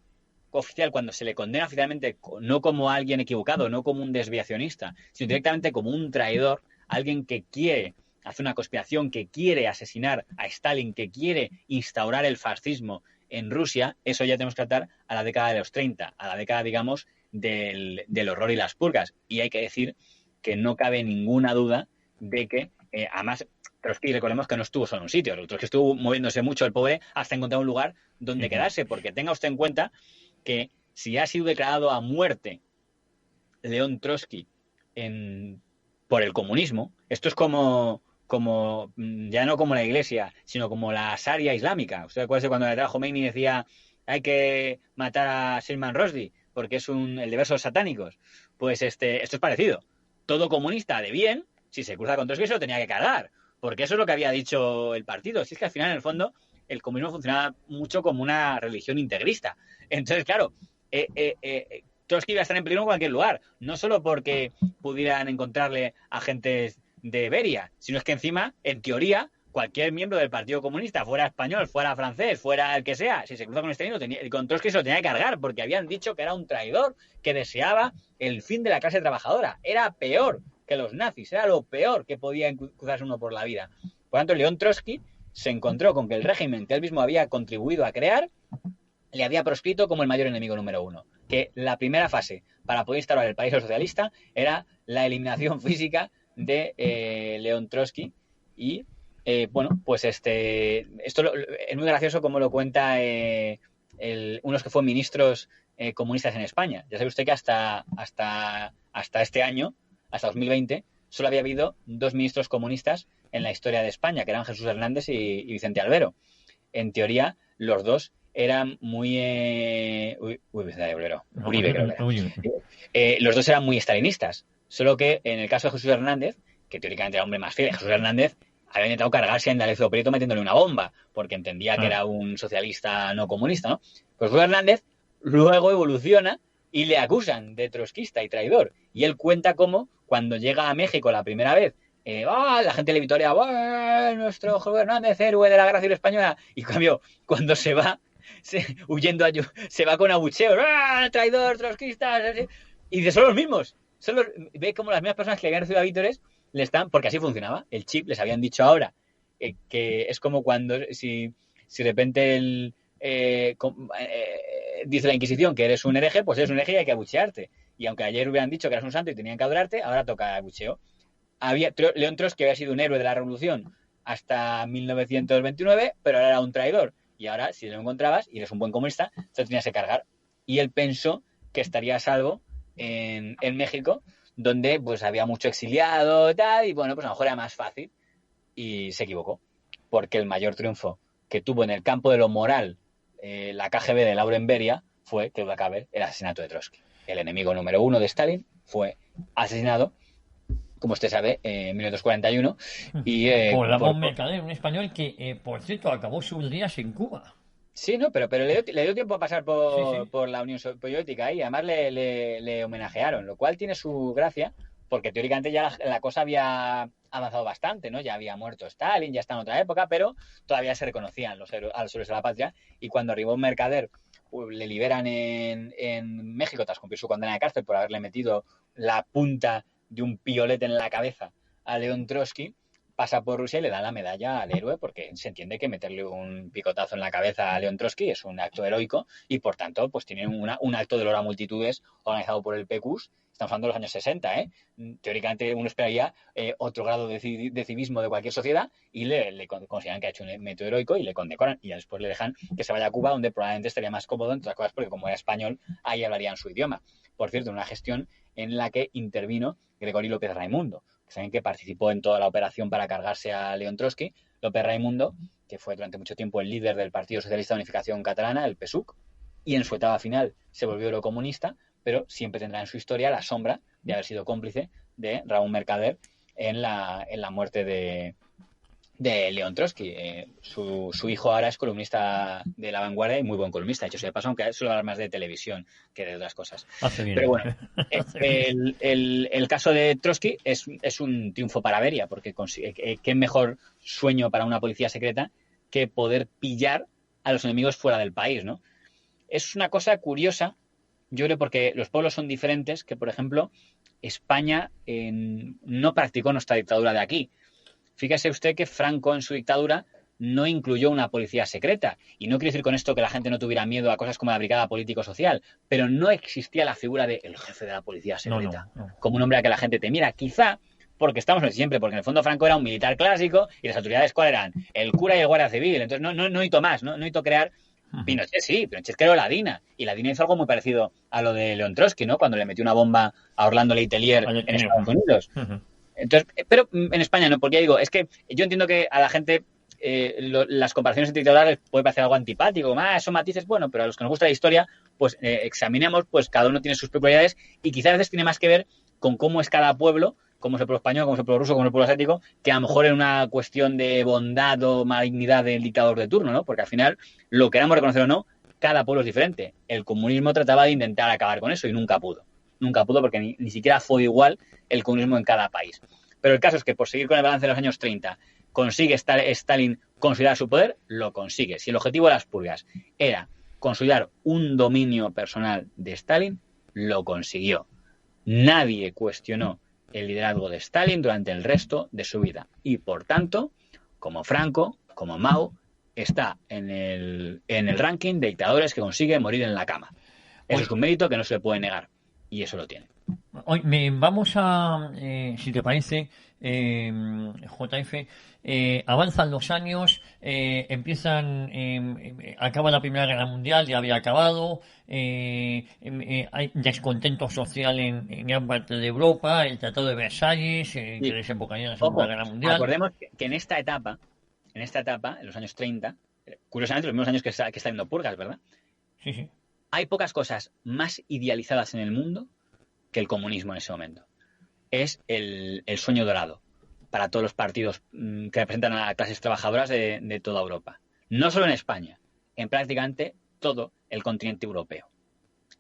oficial, cuando se le condena oficialmente, no como alguien equivocado, no como un desviacionista, sino directamente como un traidor, alguien que quiere hacer una conspiración, que quiere asesinar a Stalin, que quiere instaurar el fascismo en Rusia, eso ya tenemos que tratar a la década de los 30, a la década, digamos, del horror y las purgas. Y hay que decir que no cabe ninguna duda de que, además, Trotsky, recordemos que no estuvo solo en un sitio, Trotsky estuvo moviéndose mucho el pobre hasta encontrar un lugar donde quedarse, porque tenga usted en cuenta que si ha sido declarado a muerte León Trotsky por el comunismo, esto es como ya no como la iglesia, sino como la Sharia islámica. ¿Usted acuerda cuando el Khomeini decía hay que matar a Salman Rushdie porque es el de versos satánicos? Pues esto es parecido. Todo comunista de bien, si se cruza con Trotsky, se lo tenía que cargar, porque eso es lo que había dicho el partido. Si es que al final, en el fondo, el comunismo funcionaba mucho como una religión integrista. Entonces, claro, Trotsky iba a estar en peligro en cualquier lugar, no solo porque pudieran encontrarle agentes de Beria, sino es que encima, en teoría, cualquier miembro del Partido Comunista, fuera español, fuera francés, fuera el que sea, si se cruza con Stalin, con Trotsky se lo tenía que cargar, porque habían dicho que era un traidor, que deseaba el fin de la clase trabajadora. Era peor que los nazis, era lo peor que podía cruzarse uno por la vida. Por lo tanto, León Trotsky se encontró con que el régimen que él mismo había contribuido a crear le había proscrito como el mayor enemigo número uno. Que la primera fase para poder instaurar el país socialista era la eliminación física de León Trotsky. Y bueno, pues esto es muy gracioso como lo cuenta unos que fueron ministros comunistas en España. Ya sabe usted que hasta este año, hasta 2020, solo había habido 2 ministros comunistas en la historia de España, que eran Jesús Hernández y Vicente Albero. En teoría, los dos eran muy... Vicente Albero. Uribe, creo que era. Los dos eran muy estalinistas. Solo que en el caso de Jesús Hernández, que teóricamente era el hombre más fiel, Jesús Hernández había intentado cargarse a Indalecio Prieto metiéndole una bomba, porque entendía que era un socialista no comunista, ¿no? Pues Jesús Hernández luego evoluciona y le acusan de trotskista y traidor. Y él cuenta cómo, cuando llega a México la primera vez, la gente le vitorea, nuestro Jesús Hernández, héroe de la guerra civil española. Y cambio, cuando se va, huyendo, se va con abucheos, traidor, trotskista, y dice, son los mismos. Ve como las mismas personas que le habían recibido a vítores le están, porque así funcionaba. El chip les habían dicho ahora que es como cuando si de repente dice la Inquisición que eres un hereje, pues eres un hereje y hay que abuchearte. Y aunque ayer hubieran dicho que eras un santo y tenían que adorarte, ahora toca abucheo. León Trotsky había sido un héroe de la revolución hasta 1929, pero ahora era un traidor. Y ahora, si lo encontrabas y eres un buen comunista, te lo tenías que cargar. Y él pensó que estaría a salvo en México, donde pues había mucho exiliado y tal, y bueno, pues a lo mejor era más fácil, y se equivocó, porque el mayor triunfo que tuvo en el campo de lo moral la KGB de Lauren Beria fue, que duda cabe, el asesinato de Trotsky. El enemigo número 1 de Stalin fue asesinado, como usted sabe, en 1941 y por Ramón Mercader, un español que, por cierto, acabó sus días en Cuba. Sí, no, pero le dio tiempo a pasar por la Unión Soviética y además le homenajearon, lo cual tiene su gracia, porque teóricamente ya la cosa había avanzado bastante, ¿no? Ya había muerto Stalin, ya está en otra época, pero todavía se reconocían a los héroes de la patria, y cuando arribó Mercader, pues, le liberan en México tras cumplir su condena de cárcel por haberle metido la punta de un piolete en la cabeza a León Trotsky. Pasa por Rusia y le da la medalla al héroe, porque se entiende que meterle un picotazo en la cabeza a León Trotsky es un acto heroico y, por tanto, pues tiene un acto de dolor a multitudes organizado por el PQs. Estamos hablando de los años 60, ¿eh? Teóricamente uno esperaría otro grado de civismo de cualquier sociedad y le consideran que ha hecho un método heroico y le condecoran, y ya después le dejan que se vaya a Cuba, donde probablemente estaría más cómodo, entre otras cosas, porque como era español, ahí hablarían su idioma. Por cierto, una gestión en la que intervino Gregorio López Raimundo, que saben que participó en toda la operación para cargarse a León Trotsky. López Raimundo, que fue durante mucho tiempo el líder del Partido Socialista de Unificación Catalana, el PSUC, y en su etapa final se volvió eurocomunista, pero siempre tendrá en su historia la sombra de haber sido cómplice de Raúl Mercader en la muerte de León Trotsky. Su hijo ahora es columnista de La Vanguardia y muy buen columnista. De hecho, se le pasa, aunque suele hablar más de televisión que de otras cosas. Pero bueno, el caso de Trotsky es un triunfo para Beria, porque qué mejor sueño para una policía secreta que poder pillar a los enemigos fuera del país, ¿no? es una cosa curiosa, yo creo, porque los pueblos son diferentes, que por ejemplo España no practicó nuestra dictadura de aquí. Fíjese usted que Franco en su dictadura no incluyó una policía secreta. Y no quiero decir con esto que la gente no tuviera miedo a cosas como la brigada político-social, pero no existía la figura del jefe de la policía secreta, como un hombre a que la gente temiera. Quizá porque estamos en el siempre, porque en el fondo Franco era un militar clásico y las autoridades ¿cuáles eran? El cura y el guardia civil. Entonces no hizo más, no hizo crear... Pinochet sí, Pinochet creó la DINA, y la DINA hizo algo muy parecido a lo de León Trotsky, ¿no? Cuando le metió una bomba a Orlando Letelier en Estados Unidos. Entonces, pero en España no, porque ya digo, es que yo entiendo que a la gente las comparaciones entre dictaduras les puede parecer algo antipático, son matices, bueno, pero a los que nos gusta la historia, pues examinemos, pues cada uno tiene sus peculiaridades y quizás a veces tiene más que ver con cómo es cada pueblo, cómo es el pueblo español, cómo es el pueblo ruso, cómo es el pueblo asiático, que a lo mejor es una cuestión de bondad o malignidad del dictador de turno, ¿no? Porque al final, lo queramos reconocer o no, cada pueblo es diferente. El comunismo trataba de intentar acabar con eso y nunca pudo. Nunca pudo porque ni siquiera fue igual el comunismo en cada país. Pero el caso es que, por seguir con el balance de los años 30, ¿consigue Stalin consolidar su poder? Lo consigue. Si el objetivo de las purgas era consolidar un dominio personal de Stalin, lo consiguió. Nadie cuestionó el liderazgo de Stalin durante el resto de su vida. Y, por tanto, como Franco, como Mao, está en el ranking de dictadores que consigue morir en la cama. Eso es un mérito que no se le puede negar. Y eso lo tiene. Hoy vamos a, si te parece, JF, avanzan los años, acaba la Primera Guerra Mundial, ya había acabado, hay descontento social en gran parte de Europa, el Tratado de Versalles, que desembocaría en la Segunda Guerra Mundial. Acordemos que en esta etapa, en los años 30, curiosamente los mismos años que está viendo purgas, ¿verdad? Sí. Hay pocas cosas más idealizadas en el mundo que el comunismo en ese momento. Es el sueño dorado para todos los partidos que representan a clases trabajadoras de toda Europa. No solo en España, en prácticamente todo el continente europeo.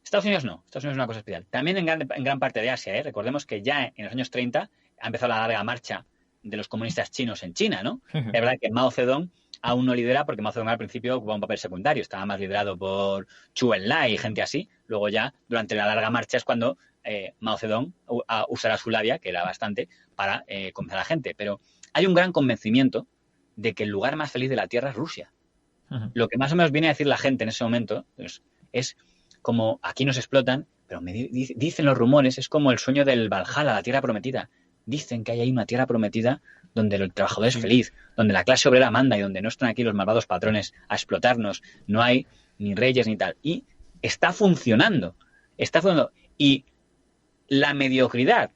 Estados Unidos no, Estados Unidos es una cosa especial. También en gran parte de Asia, recordemos que ya en los años 30 ha empezado la larga marcha de los comunistas chinos en China, ¿no? Es verdad que Mao Zedong aún no lidera, porque Mao Zedong al principio ocupaba un papel secundario, estaba más liderado por Zhou Enlai y gente así. Luego ya, durante la larga marcha, es cuando Mao Zedong usará su labia, que era bastante, para convencer a la gente. Pero hay un gran convencimiento de que el lugar más feliz de la Tierra es Rusia. Lo que más o menos viene a decir la gente en ese momento es como aquí nos explotan, pero dicen los rumores, es como el sueño del Valhalla, la Tierra Prometida. Dicen que hay ahí una Tierra Prometida donde el trabajador es feliz, donde la clase obrera manda y donde no están aquí los malvados patrones a explotarnos. No hay ni reyes ni tal. Y está funcionando. Y la mediocridad,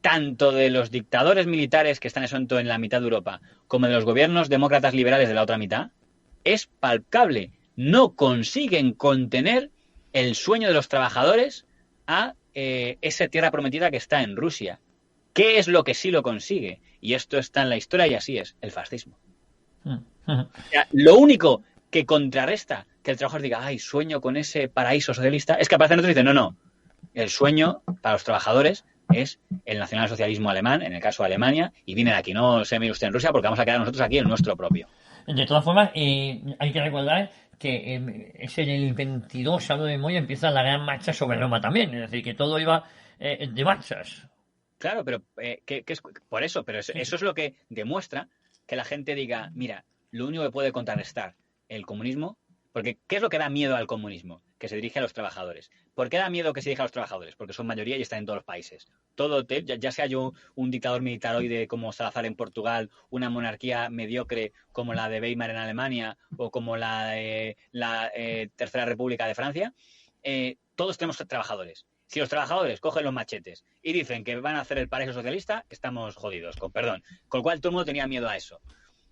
tanto de los dictadores militares que están en la mitad de Europa, como de los gobiernos demócratas liberales de la otra mitad, es palpable. No consiguen contener el sueño de los trabajadores a esa Tierra Prometida que está en Rusia. ¿Qué es lo que sí lo consigue? Y esto está en la historia y así es, el fascismo. O sea, lo único que contrarresta que el trabajador diga, ay, sueño con ese paraíso socialista, es que aparecen otros y dicen, no, el sueño para los trabajadores es el nacionalsocialismo alemán, en el caso de Alemania, y viene de aquí, no se mire usted en Rusia porque vamos a quedar nosotros aquí el nuestro propio. De todas formas, hay que recordar que es en el 22, hablo de memoria, empieza la gran marcha sobre Roma también, es decir, que todo iba de marchas. Claro, pero que es por eso, pero eso es lo que demuestra que la gente diga, mira, lo único que puede contrarrestar el comunismo, porque ¿qué es lo que da miedo al comunismo? Que se dirige a los trabajadores. ¿Por qué da miedo que se dirija a los trabajadores? Porque son mayoría y están en todos los países. Ya sea yo un dictador militaroide como Salazar en Portugal, una monarquía mediocre como la de Weimar en Alemania o como la Tercera República de Francia, todos tenemos trabajadores. Si los trabajadores cogen los machetes y dicen que van a hacer el paraíso socialista, estamos jodidos, con perdón. Con lo cual todo el mundo tenía miedo a eso.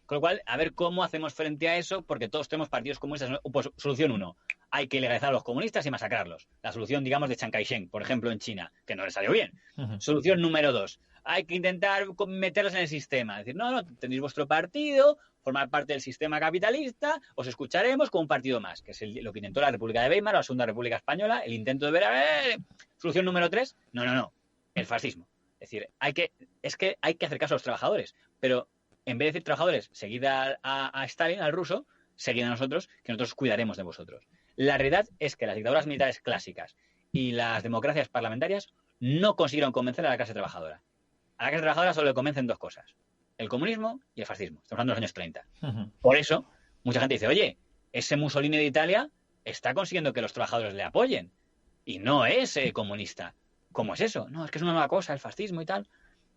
Con lo cual, a ver cómo hacemos frente a eso, porque todos tenemos partidos comunistas. Pues solución 1, hay que legalizar a los comunistas y masacrarlos. La solución, digamos, de Chiang Kai-shek, por ejemplo, en China, que no le salió bien. Solución número 2, hay que intentar meterlos en el sistema. Es decir, no, tenéis vuestro partido, formar parte del sistema capitalista, os escucharemos como un partido más, que es lo que intentó la República de Weimar, la Segunda República Española, el intento de ver, solución número 3, no, el fascismo. Es decir, hay que hacer caso a los trabajadores, pero en vez de decir trabajadores, seguid a Stalin, al ruso, seguid a nosotros, que nosotros cuidaremos de vosotros. La realidad es que las dictaduras militares clásicas y las democracias parlamentarias no consiguieron convencer a la clase trabajadora. A la clase trabajadora solo le convencen dos cosas: el comunismo y el fascismo. Estamos hablando de los años 30. Por eso, mucha gente dice, oye, ese Mussolini de Italia está consiguiendo que los trabajadores le apoyen y no es comunista. ¿Cómo es eso? No, es que es una nueva cosa, el fascismo y tal.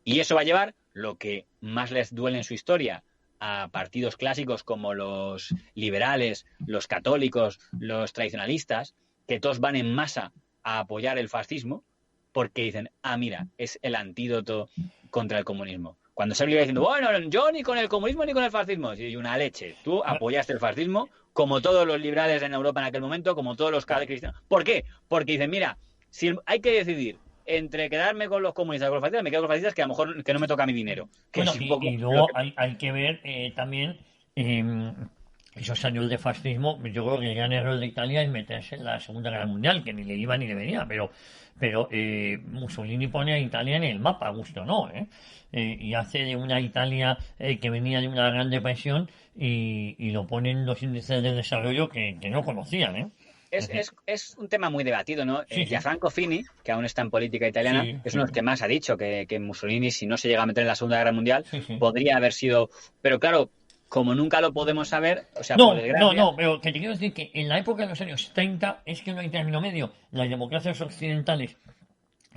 Y eso va a llevar lo que más les duele en su historia a partidos clásicos como los liberales, los católicos, los tradicionalistas, que todos van en masa a apoyar el fascismo porque dicen, mira, es el antídoto contra el comunismo. Cuando se iba diciendo, bueno, yo ni con el comunismo ni con el fascismo, y una leche, tú apoyaste el fascismo como todos los liberales en Europa en aquel momento, como todos los cristianos. ¿Por qué? Porque dicen, mira, si hay que decidir entre quedarme con los comunistas o con los fascistas, me quedo con los fascistas, que a lo mejor que no me toca mi dinero. Que Bueno, es un poco y luego hay que ver también esos años de fascismo. Yo creo que el gran error de Italia es meterse en la Segunda Guerra Mundial, que ni le iba ni le venía, pero Mussolini pone a Italia en el mapa, a gusto no, y hace de una Italia que venía de una gran depresión y lo pone en los índices de desarrollo que no conocían, Es un tema muy debatido, ¿no? Sí, sí. Gianfranco Fini, que aún está en política italiana, Sí, es uno de los que más ha dicho que Mussolini, si no se llega a meter en la Segunda Guerra Mundial, Sí. podría haber sido... Pero claro, como nunca lo podemos saber, o sea, No, por desgracia... no, pero que te quiero decir que en la época de los años 30 es que no hay término medio. Las democracias occidentales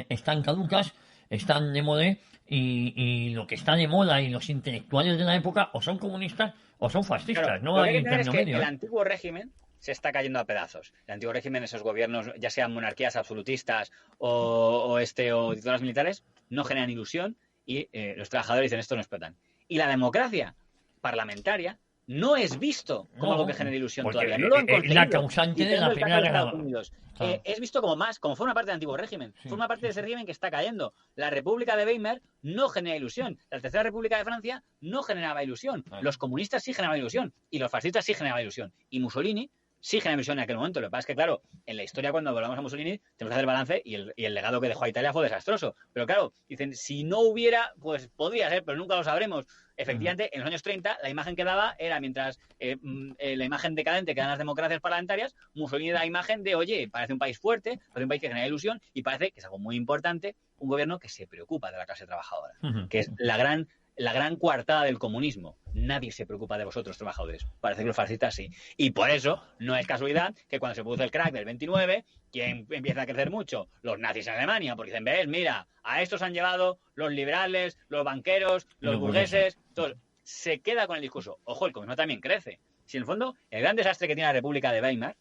están caducas, están de moda, y lo que está de moda y los intelectuales de la época o son comunistas o son fascistas. Claro, No lo que hay hay que entender término es que medio. el antiguo régimen se está cayendo a pedazos. El antiguo régimen, esos gobiernos, ya sean monarquías absolutistas o dictaduras militares, no generan ilusión y los trabajadores dicen esto no explotan. Y la democracia parlamentaria no es visto como algo que genera ilusión porque todavía. No lo han conseguido. la causante Y de tengo la el caso Primera de Guerra. Estados Unidos. Claro. Es visto como forma parte del antiguo régimen. Sí. Forma parte de ese régimen que está cayendo. La República de Weimar no genera ilusión. La Tercera República de Francia no generaba ilusión. Claro. Los comunistas sí generaban ilusión. Y los fascistas sí generaban ilusión. Y Mussolini sí generaba ilusión en aquel momento. Lo que pasa es que, claro, en la historia, cuando volvamos a Mussolini, tenemos que hacer el balance y el legado que dejó a Italia fue desastroso. Pero claro, dicen, si no hubiera, pues podría ser, pero nunca lo sabremos. Efectivamente, en los años 30, la imagen que daba era, mientras la imagen decadente que dan las democracias parlamentarias, Mussolini da la imagen de, oye, parece un país fuerte, parece un país que genera ilusión y parece, que es algo muy importante, un gobierno que se preocupa de la clase trabajadora, que es la gran coartada del comunismo. Nadie se preocupa de vosotros, trabajadores. Parece que los fascistas sí. Y por eso no es casualidad que cuando se produce el crack del 29, ¿quién empieza a crecer mucho? Los nazis en Alemania, porque dicen, ves, mira, a estos han llevado los liberales, los banqueros, los burgueses. Entonces, se queda con el discurso. Ojo, el comunismo también crece. Si en el fondo, el gran desastre que tiene la República de Weimar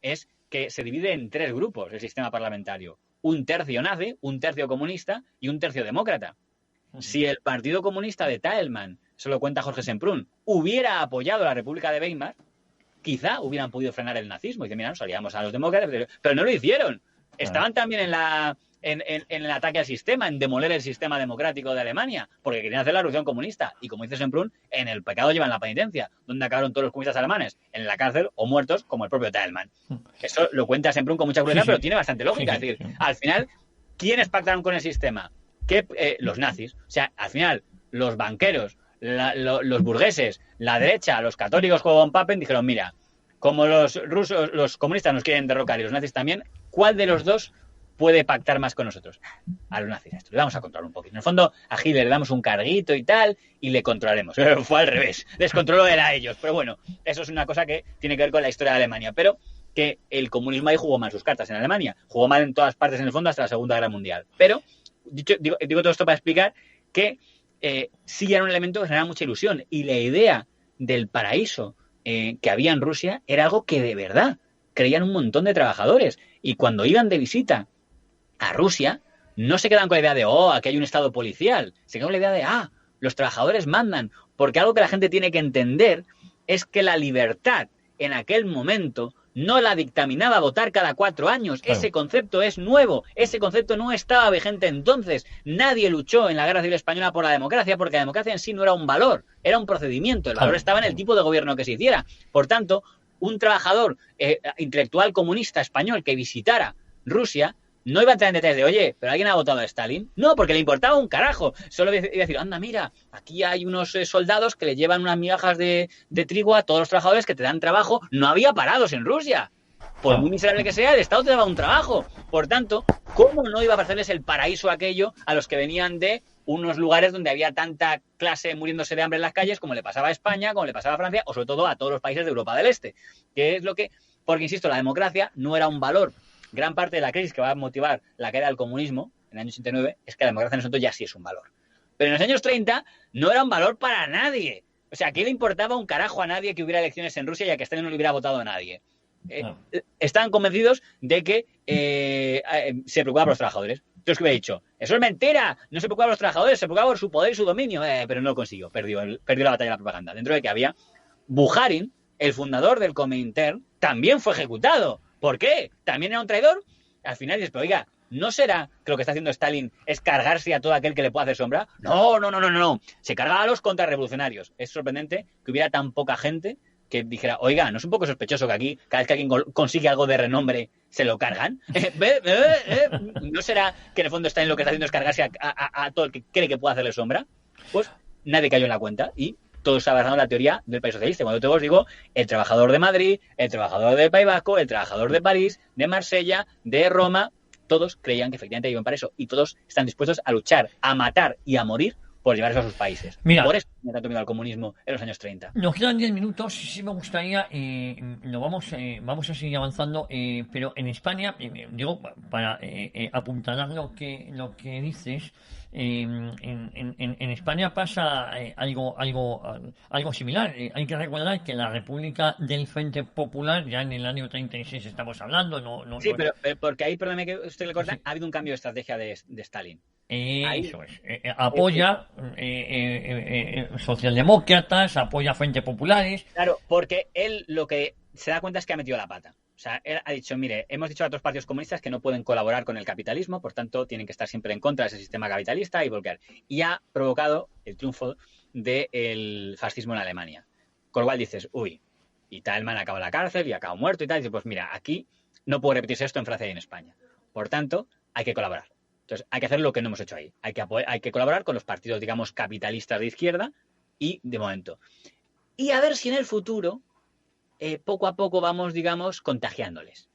es que se divide en tres grupos el sistema parlamentario. Un tercio nazi, un tercio comunista y un tercio demócrata. Si el Partido Comunista de Thälmann, eso lo cuenta Jorge Semprún, hubiera apoyado a la República de Weimar, quizá hubieran podido frenar el nazismo. Y dicen, mira, nos aliamos a los demócratas, pero no lo hicieron. Estaban también en el ataque al sistema, en demoler el sistema democrático de Alemania, porque querían hacer la revolución comunista. Y como dice Semprún, en el pecado llevan la penitencia. ¿Dónde acabaron todos los comunistas alemanes? En la cárcel o muertos, como el propio Thälmann. Eso lo cuenta Semprún con mucha crueldad, pero tiene bastante lógica. Es decir, al final, ¿quiénes pactaron con el sistema? Los nazis. O sea, al final, los banqueros, los burgueses, la derecha, los católicos como Von Papen dijeron, mira, como los comunistas nos quieren derrocar y los nazis también, ¿cuál de los dos puede pactar más con nosotros? A los nazis. Esto le vamos a controlar un poquito. En el fondo, a Hitler le damos un carguito y tal, y le controlaremos. Fue al revés. Descontroló él a ellos. Pero bueno, eso es una cosa que tiene que ver con la historia de Alemania. Pero que el comunismo ahí jugó mal sus cartas en Alemania. Jugó mal en todas partes, en el fondo, hasta la Segunda Guerra Mundial. Pero, digo todo esto para explicar que sí era un elemento que generaba mucha ilusión. Y la idea del paraíso que había en Rusia era algo que de verdad creían un montón de trabajadores. Y cuando iban de visita a Rusia, no se quedan con la idea de, aquí hay un estado policial. Se quedan con la idea de, los trabajadores mandan. Porque algo que la gente tiene que entender es que la libertad en aquel momento no la dictaminaba votar cada 4 años. Claro. Ese concepto es nuevo. Ese concepto no estaba vigente entonces. Nadie luchó en la Guerra Civil Española por la democracia, porque la democracia en sí no era un valor, era un procedimiento. El valor estaba en el tipo de gobierno que se hiciera. Por tanto, un trabajador intelectual comunista español que visitara Rusia no iba a entrar en detalles de, oye, ¿pero alguien ha votado a Stalin? No, porque le importaba un carajo. Solo iba a decir, anda, mira, aquí hay unos soldados que le llevan unas migajas de trigo a todos los trabajadores que te dan trabajo. No había parados en Rusia. Por muy miserable que sea, el Estado te daba un trabajo. Por tanto, ¿cómo no iba a parecerles el paraíso aquello a los que venían de unos lugares donde había tanta clase muriéndose de hambre en las calles, como le pasaba a España, como le pasaba a Francia, o sobre todo a todos los países de Europa del Este? Que es lo que... Porque, insisto, la democracia no era un valor. Gran parte de la crisis que va a motivar la caída del comunismo en el año 89 es que la democracia en nosotros ya sí es un valor. Pero en los años 30 no era un valor para nadie. O sea, ¿qué le importaba un carajo a nadie que hubiera elecciones en Rusia y a que Stalin no le hubiera votado a nadie? Estaban convencidos de que se preocupaba por los trabajadores. Entonces, ¿qué hubiera dicho? Eso es mentira, no se preocupaba por los trabajadores, se preocupaba por su poder y su dominio. Pero no lo consiguió, perdió la batalla de la propaganda. Dentro de que había Bukharin, el fundador del Comintern, también fue ejecutado. ¿Por qué? ¿También era un traidor? Al final dices, pero oiga, ¿no será que lo que está haciendo Stalin es cargarse a todo aquel que le pueda hacer sombra? No. Se cargaba a los contrarrevolucionarios. Es sorprendente que hubiera tan poca gente que dijera, oiga, ¿no es un poco sospechoso que aquí, cada vez que alguien consigue algo de renombre, se lo cargan? ¿No será que en el fondo Stalin lo que está haciendo es cargarse a todo el que cree que puede hacerle sombra? Pues nadie cayó en la cuenta y todos abrazaron la teoría del país socialista. Cuando te os digo, el trabajador de Madrid, el trabajador del País Vasco, el trabajador de París, de Marsella, de Roma, todos creían que efectivamente iban para eso y todos están dispuestos a luchar, a matar y a morir por llevarse a sus países. Mira, por eso me ha tanto miedo al comunismo en los años 30. Nos quedan 10 minutos, sí me gustaría, vamos a seguir avanzando, pero en España, digo, para apuntalar lo que dices, en España pasa algo similar. Hay que recordar que la República del Frente Popular, ya en el año 36 estamos hablando, Sí, pero porque ahí, perdóname que usted le corta, sí. Ha habido un cambio de estrategia de Stalin. Eso es. Apoya socialdemócratas, apoya Frentes Populares. Claro, porque él lo que se da cuenta es que ha metido la pata. O sea, él ha dicho, mire, hemos dicho a otros partidos comunistas que no pueden colaborar con el capitalismo, por tanto, tienen que estar siempre en contra de ese sistema capitalista y bloquear. Y ha provocado el triunfo del fascismo en Alemania. Con lo cual dices, uy, y Talman acaba en la cárcel y acaba muerto y tal. Y dices, pues mira, aquí no puede repetirse esto en Francia y en España. Por tanto, hay que colaborar. Entonces, hay que hacer lo que no hemos hecho ahí. Hay que colaborar con los partidos, digamos, capitalistas de izquierda y de momento. Y a ver si en el futuro, poco a poco vamos, digamos, contagiándoles.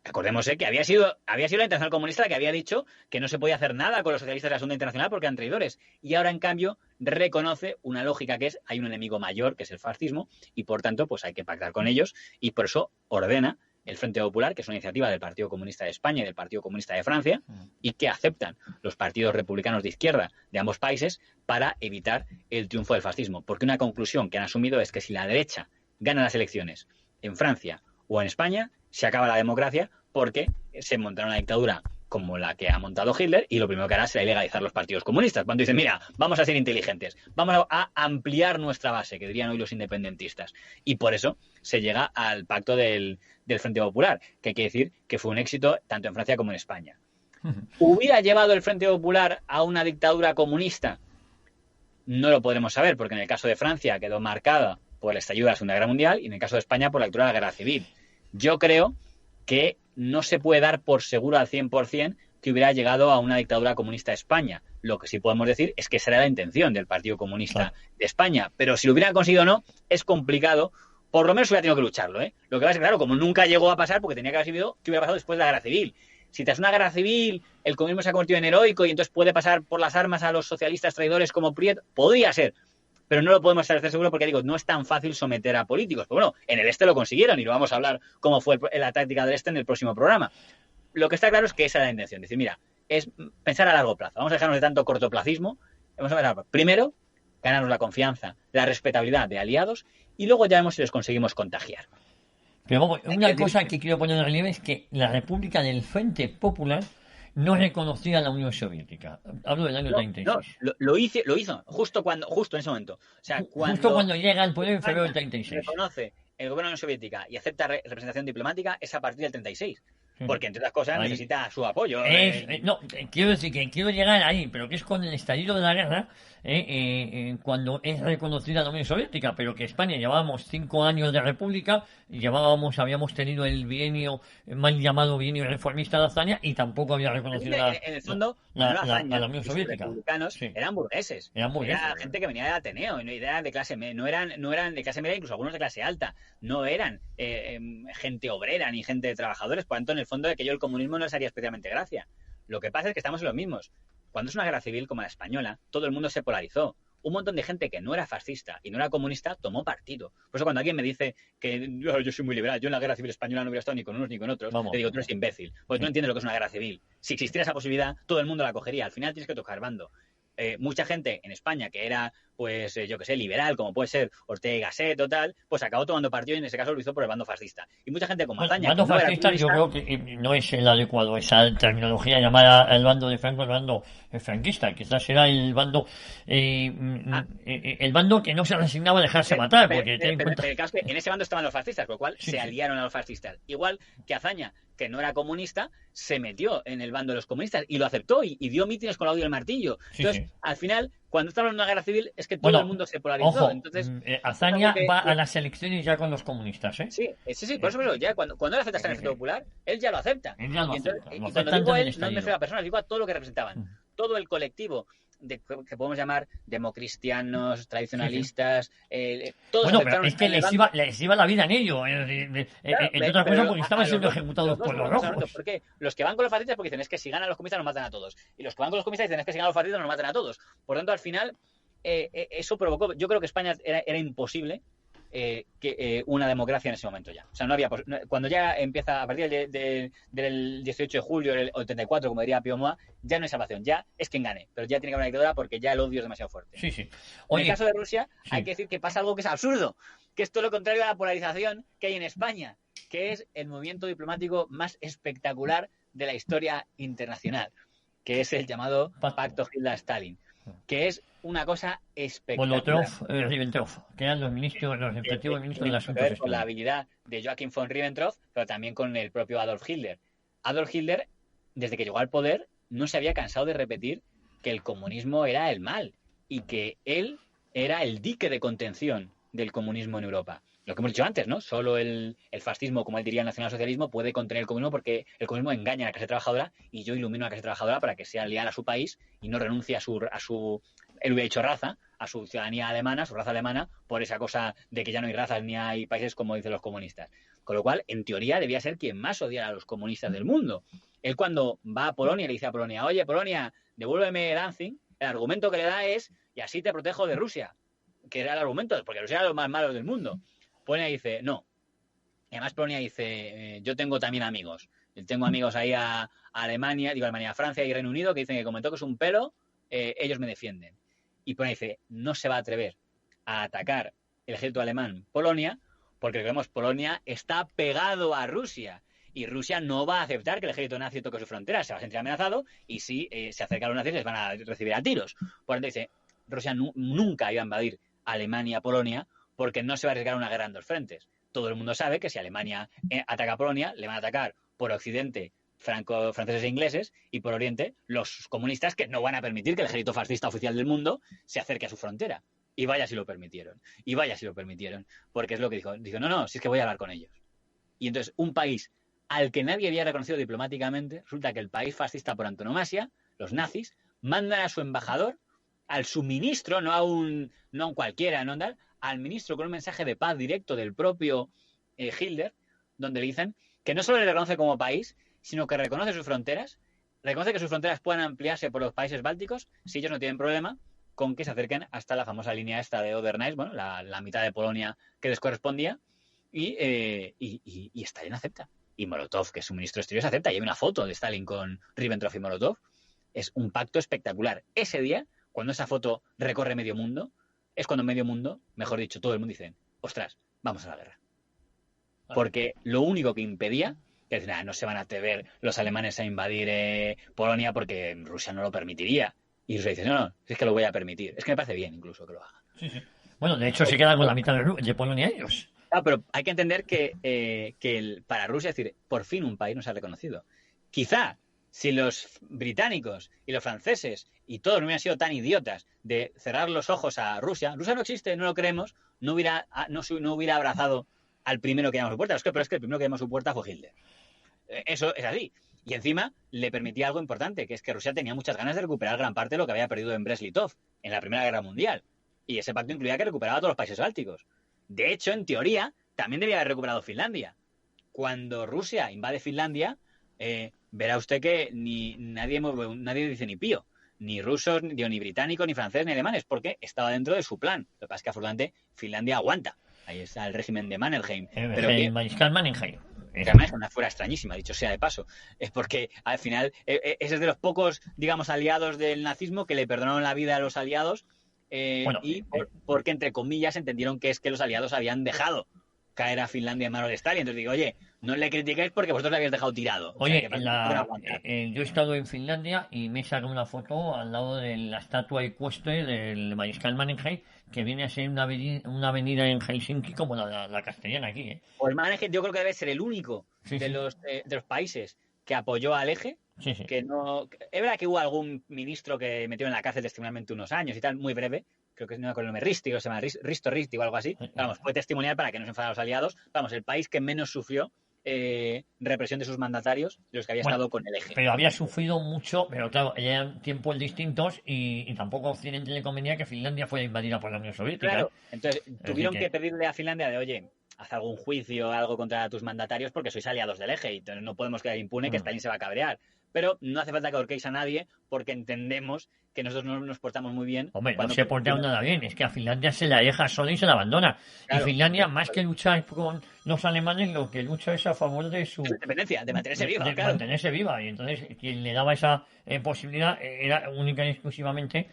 Acordemos que había sido la Internacional Comunista la que había dicho que no se podía hacer nada con los socialistas de la Segunda Internacional porque eran traidores. Y ahora, en cambio, reconoce una lógica que es, hay un enemigo mayor, que es el fascismo, y por tanto, pues hay que pactar con ellos, y por eso ordena el Frente Popular, que es una iniciativa del Partido Comunista de España y del Partido Comunista de Francia, y que aceptan los partidos republicanos de izquierda de ambos países para evitar el triunfo del fascismo. Porque una conclusión que han asumido es que si la derecha gana las elecciones en Francia o en España, se acaba la democracia porque se montará una dictadura como la que ha montado Hitler y lo primero que hará será ilegalizar los partidos comunistas. Cuando dicen, mira, vamos a ser inteligentes, vamos a ampliar nuestra base, que dirían hoy los independentistas. Y por eso se llega al pacto del Frente Popular, que quiere decir que fue un éxito tanto en Francia como en España. ¿Hubiera llevado el Frente Popular a una dictadura comunista? No lo podremos saber, porque en el caso de Francia quedó marcada por el estallido de la Segunda Guerra Mundial y en el caso de España por la altura de la Guerra Civil. Yo creo que no se puede dar por seguro al 100% que hubiera llegado a una dictadura comunista a España. Lo que sí podemos decir es que esa era la intención del Partido Comunista de España. Pero si lo hubieran conseguido o no, es complicado. Por lo menos hubiera tenido que lucharlo, ¿eh? Lo que pasa es que, claro, como nunca llegó a pasar, porque tenía que haber sido, ¿qué hubiera pasado después de la Guerra Civil? Si tras una guerra civil el comunismo se ha convertido en heroico y entonces puede pasar por las armas a los socialistas traidores como Prieto, podría ser. Pero no lo podemos estar seguro porque, digo, no es tan fácil someter a políticos. Pero bueno, en el este lo consiguieron y lo vamos a hablar cómo fue la táctica del este en el próximo programa. Lo que está claro es que esa es la intención. Decir, mira, es pensar a largo plazo. Vamos a dejarnos de tanto cortoplacismo. Vamos a ver, primero, ganarnos la confianza, la respetabilidad de aliados y luego ya vemos si les conseguimos contagiar. Pero vamos, una cosa que quiero poner en relieve es que la República del Frente Popular no reconocía a la Unión Soviética. Hablo del año 36. No, lo hizo justo en ese momento. O sea, justo cuando llega al poder en febrero del 36. Reconoce el gobierno de la Unión Soviética y acepta representación diplomática es a partir del 36. porque entre otras cosas Ahí. necesita su apoyo. No, quiero decir que quiero llegar ahí, pero que es con el estallido de la guerra, cuando es reconocida la Unión Soviética, pero que España llevábamos 5 años de república, habíamos tenido el bienio, mal llamado bienio reformista de Azaña, y tampoco había reconocido En el fondo, Manuel a Azaña la Unión y sus Soviética. republicanos Sí. eran burgueses. Eran burgueses, Era gente que venía del Ateneo, no eran de clase media, no eran de clase media, incluso algunos de clase alta. No eran gente obrera ni gente de trabajadores, por tanto, en el fondo de aquello el comunismo no les haría especialmente gracia. Lo que pasa es que estamos en los mismos. Cuando es una guerra civil como la española, todo el mundo se polarizó. Un montón de gente que no era fascista y no era comunista tomó partido. Por eso cuando alguien me dice que yo soy muy liberal, yo en la guerra civil española no hubiera estado ni con unos ni con otros, le digo, tú eres imbécil. Pues no entiendes lo que es una guerra civil. Si existiera esa posibilidad, todo el mundo la cogería. Al final tienes que tocar bando. Mucha gente en España que era, pues, yo que sé, liberal, como puede ser Ortega y Gasset o tal, pues acabó tomando partido y en ese caso lo hizo por el bando fascista. Y mucha gente como Azaña... Bando fascista yo creo que no es el adecuado, esa terminología llamada el bando de Franco, el bando franquista, quizás era el bando el bando que no se resignaba a dejarse matar, porque ten en cuenta... Pero claro, en ese bando estaban los fascistas, con lo cual se aliaron a los fascistas. Igual que Azaña, que no era comunista, se metió en el bando de los comunistas y lo aceptó y dio mítines con el audio del martillo. Entonces, al final, cuando estamos en una guerra civil, es que todo el mundo se polarizó. Ojo, entonces, Azaña va a las elecciones ya con los comunistas, ¿eh? Sí, por eso ya cuando él acepta estar en el Frente Popular, él ya lo acepta. Él ya lo entonces, acepta. Y cuando digo él, no me refiero a personas, digo a todo lo que representaban. Todo el colectivo que podemos llamar democristianos, tradicionalistas, todos bueno, pero es que les iba la vida en ello, entre otras cosas porque estaban siendo ejecutados por los rojos. Porque los que van con los fascistas porque dicen es que si ganan los comunistas nos matan a todos, y los que van con los comunistas dicen es que si ganan los fascistas nos matan a todos. Por tanto, al final, eso provocó, yo creo que España era imposible que una democracia en ese momento ya. O sea, no había cuando ya empieza a partir del 18 de julio o el 34, como diría Pío Moa, ya no hay salvación, ya es quien gane, pero ya tiene que haber una dictadura porque ya el odio es demasiado fuerte. Sí, sí. Oye, en el caso de Rusia hay que decir que pasa algo que es absurdo, que es todo lo contrario a la polarización que hay en España, que es el movimiento diplomático más espectacular de la historia internacional, que es el llamado Pacto Hitler-Stalin, que es una cosa espectacular. Molotov-Ribbentrop, que eran los respectivos ministros de Asuntos Exteriores. Con la habilidad de Joachim von Ribbentrop, pero también con el propio Adolf Hitler. Adolf Hitler, desde que llegó al poder, no se había cansado de repetir que el comunismo era el mal y que él era el dique de contención del comunismo en Europa. Lo que hemos dicho antes, ¿no? Solo el fascismo, como él diría el nacionalsocialismo, puede contener el comunismo porque el comunismo engaña a la clase trabajadora y yo ilumino a la clase trabajadora para que sea leal a su país y no renuncie a su él hubiera dicho raza, a su ciudadanía alemana, su raza alemana, por esa cosa de que ya no hay razas ni hay países como dicen los comunistas. Con lo cual, en teoría, debía ser quien más odiara a los comunistas del mundo. Él cuando va a Polonia le dice a Polonia, oye, Polonia, devuélveme Danzig, el argumento que le da es, y así te protejo de Rusia, que era el argumento, porque Rusia era los más malos del mundo. Polonia dice, no. Y además Polonia dice, yo tengo también amigos. Tengo amigos ahí a Alemania, a Francia y Reino Unido que dicen que como me toques un pelo, ellos me defienden. Y Polonia dice, no se va a atrever a atacar el ejército alemán Polonia, porque recordemos, Polonia está pegado a Rusia. Y Rusia no va a aceptar que el ejército nazi toque su frontera, se va a sentir amenazado y si se acerca a los nazis les van a recibir a tiros. Por lo tanto dice, Rusia nunca iba a invadir Alemania, Polonia, porque no se va a arriesgar una guerra en dos frentes. Todo el mundo sabe que si Alemania ataca a Polonia, le van a atacar por occidente franceses e ingleses y por oriente los comunistas que no van a permitir que el ejército fascista oficial del mundo se acerque a su frontera. Y vaya si lo permitieron. Porque es lo que dijo. Dijo, no, si es que voy a hablar con ellos. Y entonces un país al que nadie había reconocido diplomáticamente, resulta que el país fascista por antonomasia, los nazis, mandan a su embajador, al su ministro, no a un cualquiera, no al ministro con un mensaje de paz directo del propio Hitler, donde le dicen que no solo le reconoce como país, sino que reconoce sus fronteras, reconoce que sus fronteras puedan ampliarse por los países bálticos, si ellos no tienen problema con que se acerquen hasta la famosa línea esta de Oder-Neisse, bueno, la mitad de Polonia que les correspondía, y Stalin acepta. Y Molotov, que es un ministro de Exteriores, acepta. Y hay una foto de Stalin con Ribbentrop y Molotov. Es un pacto espectacular. Ese día, cuando esa foto recorre medio mundo, es cuando medio mundo, mejor dicho, todo el mundo dice, ostras, vamos a la guerra. Porque lo único que impedía, que es, no se van a atrever los alemanes a invadir Polonia porque Rusia no lo permitiría. Y Rusia dice, no, es que lo voy a permitir. Es que me parece bien incluso que lo hagan. Sí. Bueno, de hecho se quedan con la mitad de Polonia ellos. Claro, pero hay que entender que para Rusia, es decir, por fin un país nos ha reconocido. Quizá si los británicos y los franceses y todos no hubieran sido tan idiotas de cerrar los ojos a Rusia no existe, no lo creemos, no hubiera abrazado al primero que llamó a su puerta. Pero es que el primero que llamó a su puerta fue Hitler. Eso es así. Y encima le permitía algo importante, que es que Rusia tenía muchas ganas de recuperar gran parte de lo que había perdido en Brest-Litov en la Primera Guerra Mundial. Y ese pacto incluía que recuperaba a todos los países bálticos. De hecho, en teoría, también debía haber recuperado Finlandia. Cuando Rusia invade Finlandia, verá usted que nadie dice ni pío. Ni rusos, ni británicos, ni franceses, ni alemanes, porque estaba dentro de su plan. Lo que pasa es que, afortunadamente, Finlandia aguanta. Ahí está el régimen de Mannerheim. El mariscal Mannerheim. Que además es una fuera extrañísima, dicho sea de paso. Es porque, al final, ese es de los pocos, digamos, aliados del nazismo que le perdonaron la vida a los aliados porque, entre comillas, entendieron que es que los aliados habían dejado caer a Finlandia en manos de Stalin. Entonces digo, oye, no le critiquéis porque vosotros le habéis dejado tirado. Oye, o sea, yo he estado en Finlandia y me he sacado una foto al lado de la estatua ecuestre del mariscal Mannerheim, que viene a ser una avenida en Helsinki como la castellana aquí. Pues Mannerheim yo creo que debe ser el único de los países que apoyó al eje. Sí. Que no, es verdad que hubo algún ministro que metió en la cárcel testimonialmente unos años y tal, muy breve. Creo que no con el nombre Risti, o se llama Risto o algo así. Vamos, fue testimonial para que no se enfadaran los aliados. Vamos, el país que menos sufrió represión de sus mandatarios, de los que había estado con el eje. Pero había sufrido mucho, pero claro, eran tiempos distintos y tampoco a Occidente le convenía que Finlandia fuera invadida por la Unión Soviética. Claro, entonces tuvieron que pedirle a Finlandia de, oye, haz algún juicio o algo contra tus mandatarios porque sois aliados del eje y no podemos quedar impune que Stalin se va a cabrear. Pero no hace falta que ahorquéis a nadie porque entendemos que nosotros no nos portamos muy bien. Hombre, no se portaron nada bien. Es que a Finlandia se la deja sola y se la abandona. Claro, y Finlandia, más que luchar con los alemanes, lo que lucha es a favor de su independencia, de mantenerse viva. De mantenerse viva. Y entonces, quien le daba esa posibilidad era única y exclusivamente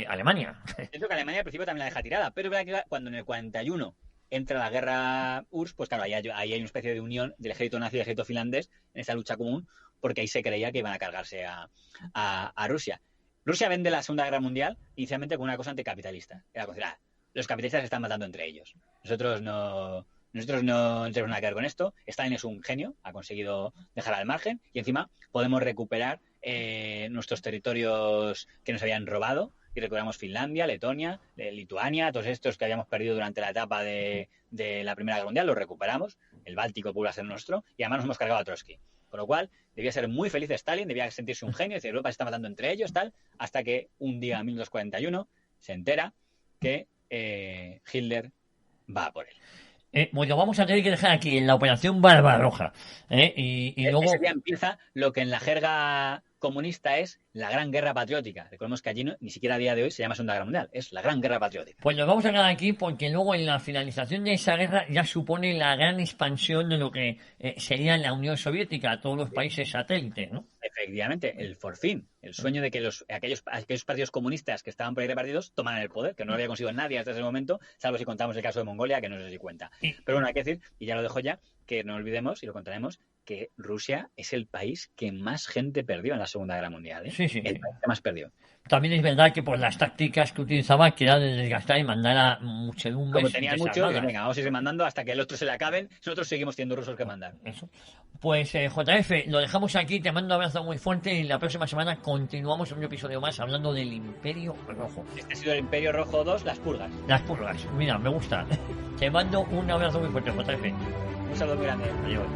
Alemania. Eso que Alemania al principio también la deja tirada. Pero es verdad que cuando en el 41 entra la guerra URSS, pues claro, ahí hay una especie de unión del ejército nazi y el ejército finlandés en esa lucha común, porque ahí se creía que iban a cargarse a Rusia. Rusia vende la Segunda Guerra Mundial inicialmente con una cosa anticapitalista. Era decir, los capitalistas se están matando entre ellos. Nosotros no tenemos nada que ver con esto. Stalin es un genio, ha conseguido dejar al margen y encima podemos recuperar nuestros territorios que nos habían robado y recuperamos Finlandia, Letonia, Lituania, todos estos que habíamos perdido durante la etapa de la Primera Guerra Mundial, los recuperamos. El Báltico vuelve a ser nuestro y además nos hemos cargado a Trotsky. Con lo cual, debía ser muy feliz Stalin, debía sentirse un genio, decir, Europa se está matando entre ellos, tal, hasta que un día, en 1941, se entera que Hitler va a por él. Bueno, vamos a tener que dejar aquí en la operación Barbarroja. Y luego... Ese día empieza lo que en la jerga comunista es la Gran Guerra Patriótica. Recordemos que allí ni siquiera a día de hoy se llama Segunda Guerra Mundial, es la Gran Guerra Patriótica. Pues nos vamos a quedar aquí porque luego en la finalización de esa guerra ya supone la gran expansión de lo que sería la Unión Soviética, todos los países satélites, ¿no? Efectivamente, el forfín, el sueño de que aquellos partidos comunistas que estaban por ahí repartidos tomaran el poder, que no lo había conseguido nadie hasta ese momento, salvo si contamos el caso de Mongolia, que no sé si cuenta. Pero bueno, hay que decir, y ya lo dejo ya, que no olvidemos, y lo contaremos, que Rusia es el país que más gente perdió en la Segunda Guerra Mundial. Sí. El país que más perdió. También es verdad que por las tácticas que utilizaban, que era de desgastar y mandar a muchedumbres. Como tenían mucho, pues venga, vamos a ir mandando hasta que el otro se le acaben. Nosotros seguimos teniendo rusos que mandar. Eso. Pues JF, lo dejamos aquí. Te mando un abrazo muy fuerte y la próxima semana continuamos un episodio más hablando del Imperio Rojo. Este ha sido el Imperio Rojo 2, las purgas. Las purgas, mira, me gusta. Te mando un abrazo muy fuerte, JF. Un saludo muy grande. Adiós.